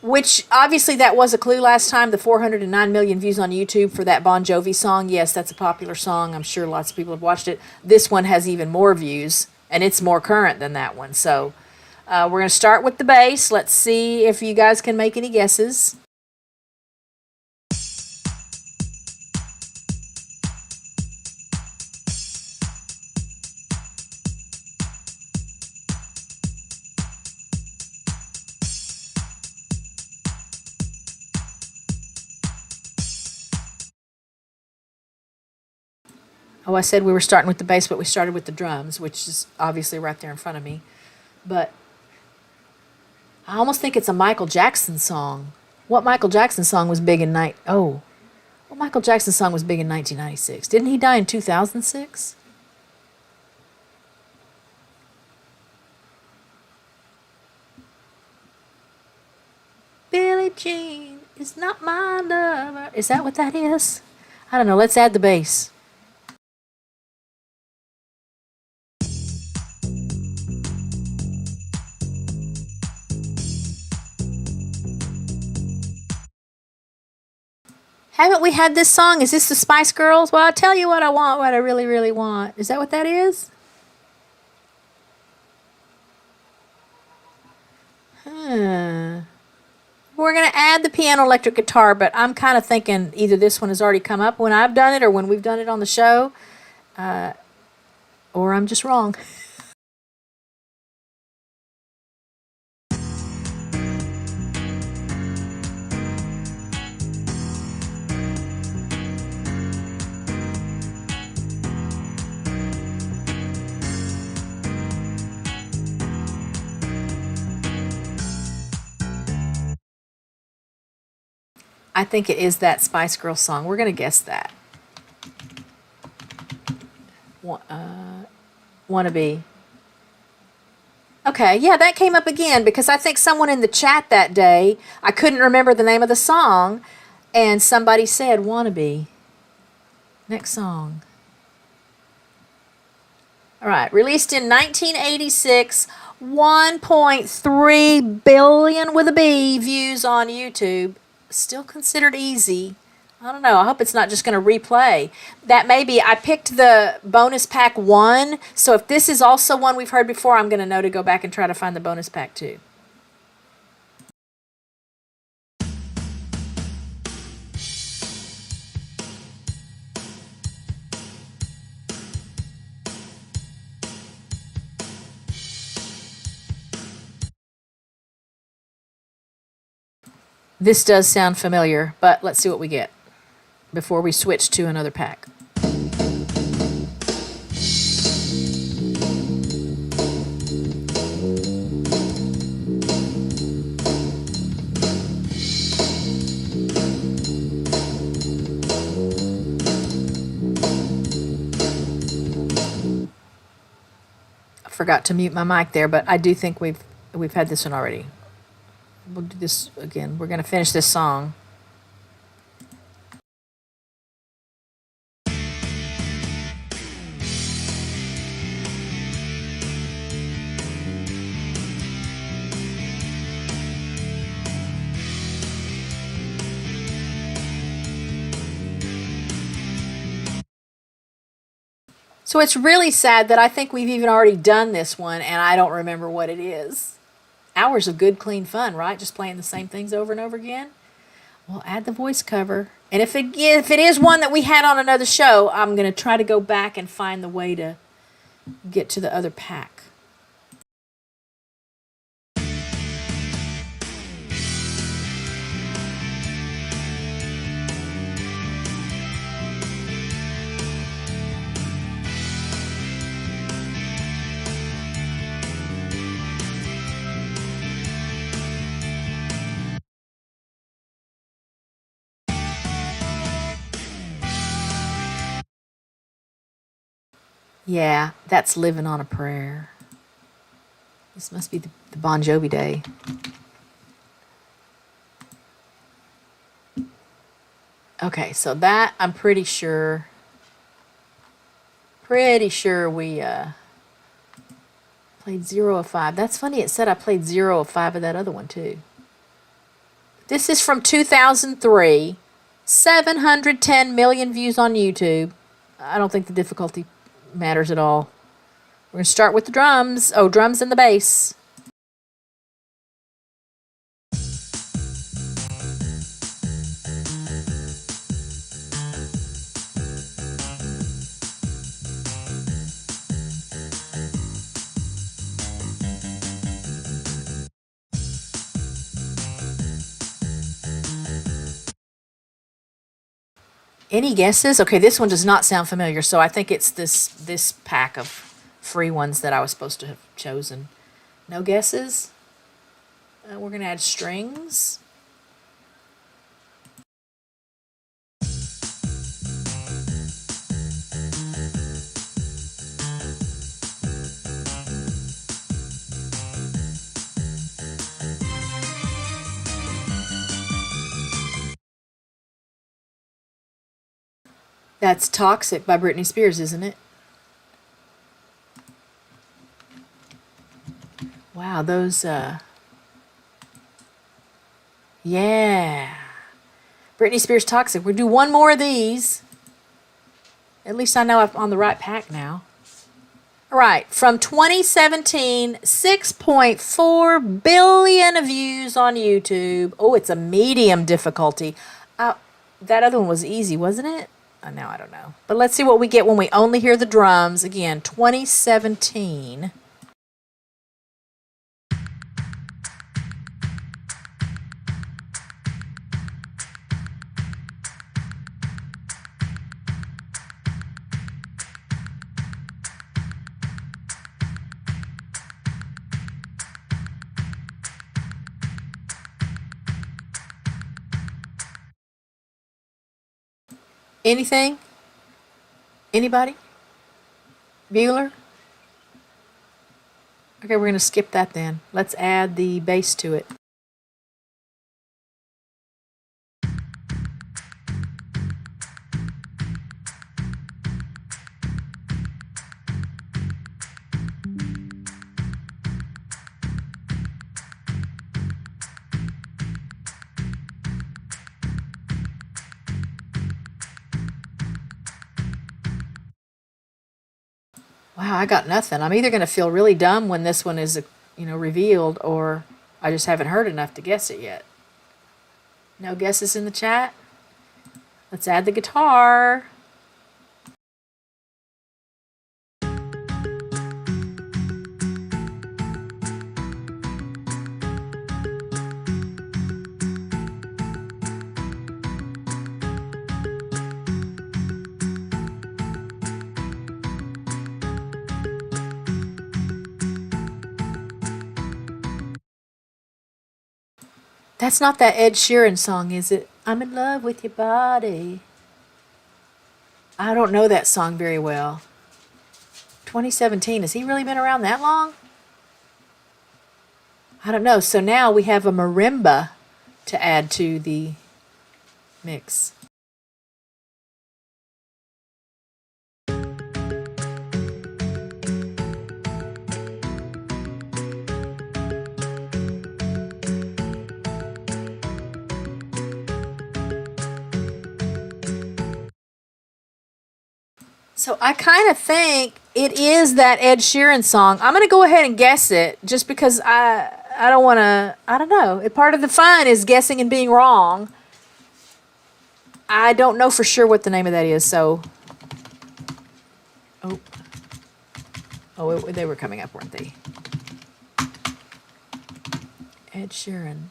Which, obviously, that was a clue last time, the 409 million views on YouTube for that Bon Jovi song. Yes, that's a popular song. I'm sure lots of people have watched it. This one has even more views, and it's more current than that one. So, we're going to start with the bass. Let's see if you guys can make any guesses. Oh, I said we were starting with the bass, but we started with the drums, which is obviously right there in front of me. But I almost think it's a Michael Jackson song. What Michael Jackson song was big in night? Oh, Well, Michael Jackson's song was big in 1996. Didn't he die in 2006? Billie Jean is not my lover. Is that what that is? I don't know. Let's add the bass. Haven't we had this song? Is this the Spice Girls? Well, I'll tell you what I want, what I really, really want. Is that what that is? Huh. We're going to add the piano electric guitar, but I'm kind of thinking either this one has already come up when I've done it or when we've done it on the show, or I'm just wrong. I think it is that Spice Girls song. We're going to guess that. Wannabe. Okay, yeah, that came up again because I think someone in the chat that day, I couldn't remember the name of the song, and somebody said Wannabe. Next song. All right, released in 1986, 1.3 billion with a B views on YouTube. Still considered easy. I don't know. I hope it's not just going to replay. That may be. I picked the bonus pack 1, so if this is also one we've heard before, I'm going to know to go back and try to find the bonus pack 2. This does sound familiar, but let's see what we get before we switch to another pack. I forgot to mute my mic there, but I do think we've had this one already. We'll do this again. We're going to finish this song. So it's really sad that I think we've even already done this one and I don't remember what it is. Hours of good, clean fun, right? Just playing the same things over and over again. Well, add the voice cover. And if it is one that we had on another show, I'm going to try to go back and find the way to get to the other pack. Yeah, that's Living on a Prayer. This must be the Bon Jovi day. Okay, so that I'm pretty sure we played 0 of 5. That's funny, it said I played 0 of 5 of that other one too. This is from 2003. 710 million views on YouTube. I don't think the difficulty matters at all. We're going to start with the drums. Oh, drums and the bass. Any guesses? Okay, this one does not sound familiar, so I think it's this pack of free ones that I was supposed to have chosen. No guesses? We're going to add strings. That's Toxic by Britney Spears, isn't it? Wow, those, yeah. Britney Spears Toxic. We'll do one more of these. At least I know I'm on the right pack now. All right, from 2017, 6.4 billion views on YouTube. Oh, it's a medium difficulty. That other one was easy, wasn't it? Now I don't know. But let's see what we get when we only hear the drums. Again, 2017. Anything? Anybody? Bueller? Okay, we're going to skip that then. Let's add the bass to it. Wow, I got nothing. I'm either going to feel really dumb when this one is, revealed, or I just haven't heard enough to guess it yet. No guesses in the chat? Let's add the guitar. That's not that Ed Sheeran song, is it? I'm in love with your body. I don't know that song very well. 2017, has he really been around that long? I don't know. So now we have a marimba to add to the mix. So I kind of think it is that Ed Sheeran song. I'm going to go ahead and guess it just because I don't want to, I don't know. Part of the fun is guessing and being wrong. I don't know for sure what the name of that is, so. They were coming up, weren't they? Ed Sheeran.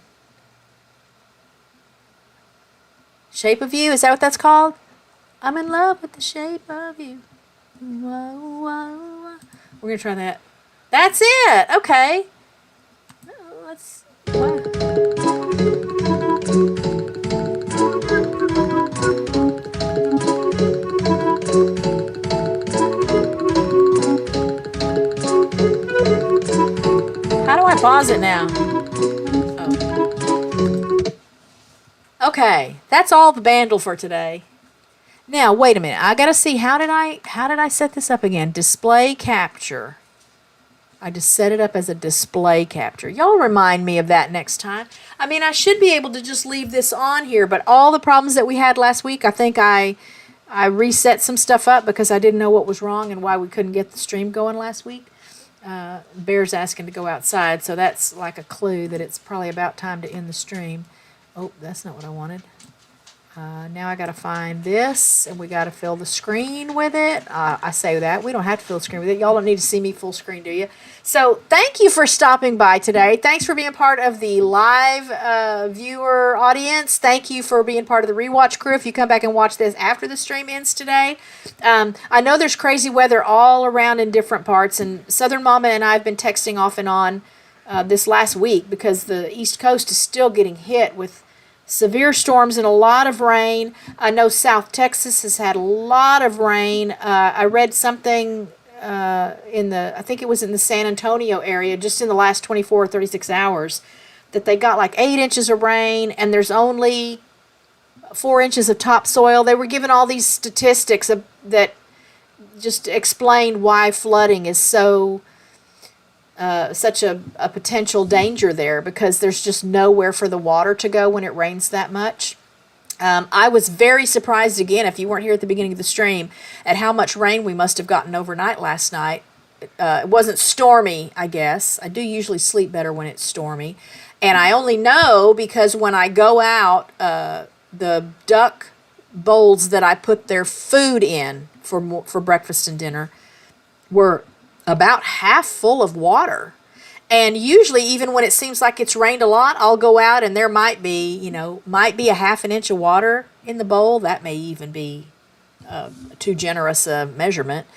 Shape of You, is that what that's called? I'm in love with the shape of you. Whoa, whoa, whoa. We're going to try that. That's it. Okay. Let's. How do I pause it now? Oh. Okay. That's all the bandle for today. Now, wait a minute. I got to see, how did I set this up again? Display capture. I just set it up as a display capture. Y'all remind me of that next time. I mean, I should be able to just leave this on here, but all the problems that we had last week, I think I reset some stuff up because I didn't know what was wrong and why we couldn't get the stream going last week. Bear's asking to go outside, so that's like a clue that it's probably about time to end the stream. Oh, that's not what I wanted. Now I got to find this, and we got to fill the screen with it. I say that. We don't have to fill the screen with it. Y'all don't need to see me full screen, do you? So thank you for stopping by today. Thanks for being part of the live viewer audience. Thank you for being part of the rewatch crew. If you come back and watch this after the stream ends today. I know there's crazy weather all around in different parts, and Southern Mama and I have been texting off and on this last week because the East Coast is still getting hit with severe storms and a lot of rain. I know South Texas has had a lot of rain. I read something I think it was in the San Antonio area, just in the last 24 or 36 hours, that they got like 8 inches of rain, and there's only 4 inches of topsoil. They were given all these statistics that just explained why flooding is such a potential danger there, because there's just nowhere for the water to go when it rains that much. I was very surprised, again, if you weren't here at the beginning of the stream, at how much rain we must have gotten overnight last night. It wasn't stormy, I guess. I do usually sleep better when it's stormy. And I only know because when I go out, the duck bowls that I put their food in for breakfast and dinner were about half full of water. And usually, even when it seems like it's rained a lot, I'll go out and there might be a half an inch of water in the bowl. That may even be too generous a measurement.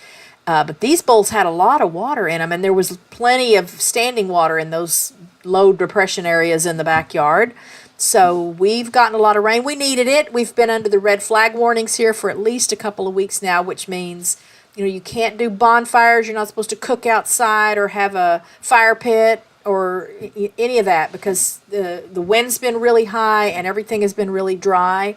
But these bowls had a lot of water in them, and there was plenty of standing water in those low depression areas in the backyard. So we've gotten a lot of rain. We needed it. We've been under the red flag warnings here for at least a couple of weeks now, which means you can't do bonfires. You're not supposed to cook outside or have a fire pit or any of that, because the wind's been really high and everything has been really dry.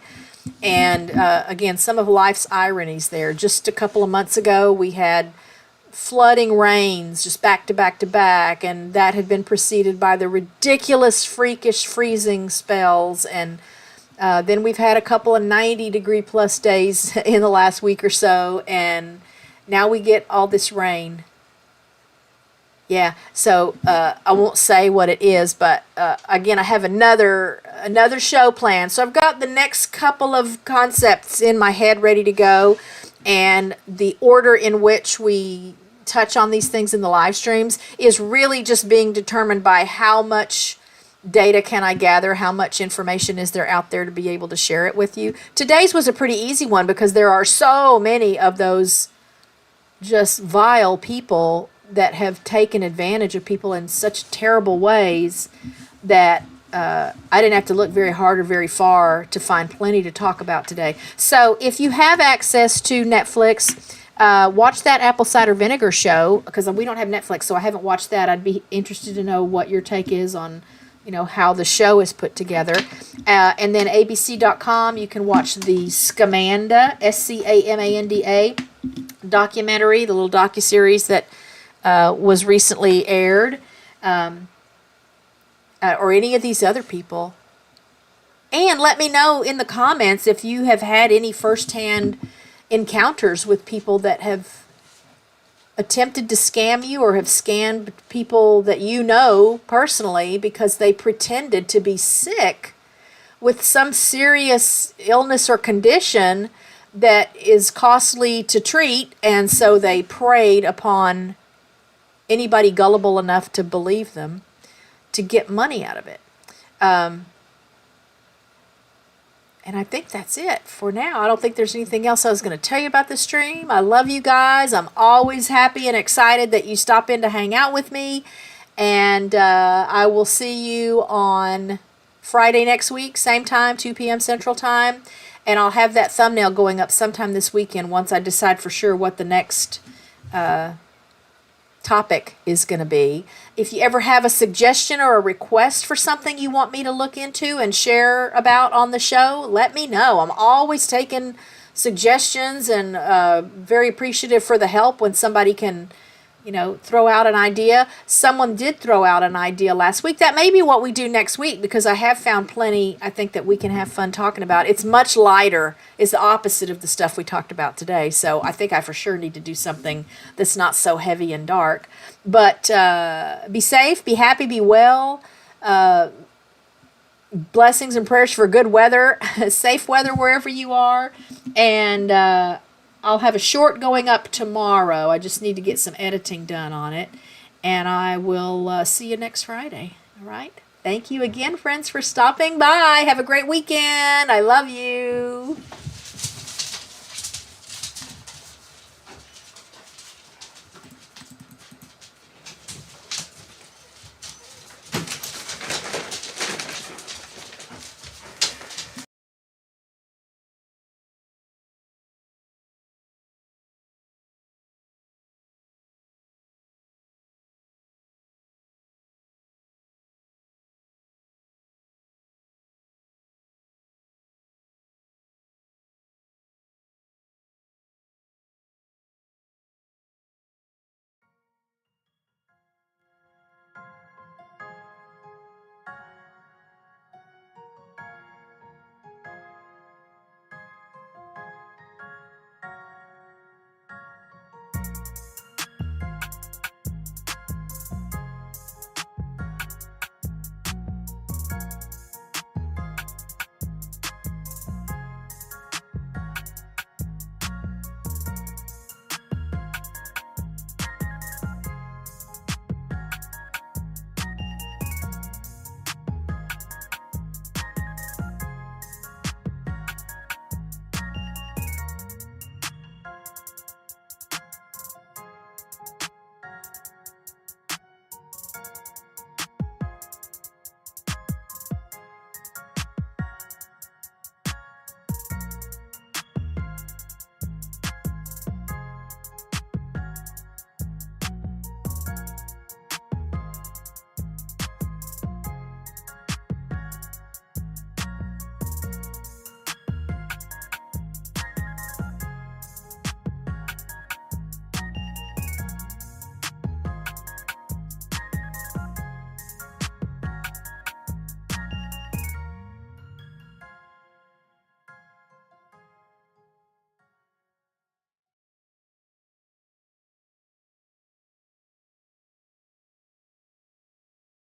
And again, some of life's ironies there. Just a couple of months ago, we had flooding rains just back to back to back, and that had been preceded by the ridiculous, freakish freezing spells. And then we've had a couple of 90-degree plus days in the last week or so, and now we get all this rain. Yeah, so I won't say what it is, but again, I have another show planned. So I've got the next couple of concepts in my head ready to go, and the order in which we touch on these things in the live streams is really just being determined by how much data can I gather, how much information is there out there to be able to share it with you. Today's was a pretty easy one because there are so many of those just vile people that have taken advantage of people in such terrible ways that I didn't have to look very hard or very far to find plenty to talk about today. So if you have access to Netflix, watch that apple cider vinegar show, because we don't have Netflix, so I haven't watched that. I'd be interested to know what your take is on how the show is put together. And then abc.com, you can watch the Scamanda, Scamanda documentary, the little docuseries that was recently aired, or any of these other people. And let me know in the comments if you have had any firsthand encounters with people that have attempted to scam you or have scammed people that you know personally because they pretended to be sick with some serious illness or condition that is costly to treat, and so they preyed upon anybody gullible enough to believe them to get money out of it. And I think that's it for now. I don't think there's anything else I was going to tell you about the stream. I love you guys. I'm always happy and excited that you stop in to hang out with me. And I will see you on Friday next week, same time, 2 p.m. Central Time. And I'll have that thumbnail going up sometime this weekend once I decide for sure what the next topic is going to be. If you ever have a suggestion or a request for something you want me to look into and share about on the show, let me know. I'm always taking suggestions and very appreciative for the help when somebody can, throw out an idea. Someone did throw out an idea last week. That may be what we do next week, because I have found plenty, I think, that we can have fun talking about. It's much lighter. It's the opposite of the stuff we talked about today. So I think I for sure need to do something that's not so heavy and dark. But be safe, be happy, be well. Blessings and prayers for good weather, safe weather wherever you are. And I'll have a short going up tomorrow. I just need to get some editing done on it. And I will see you next Friday. All right? Thank you again, friends, for stopping by. Have a great weekend. I love you.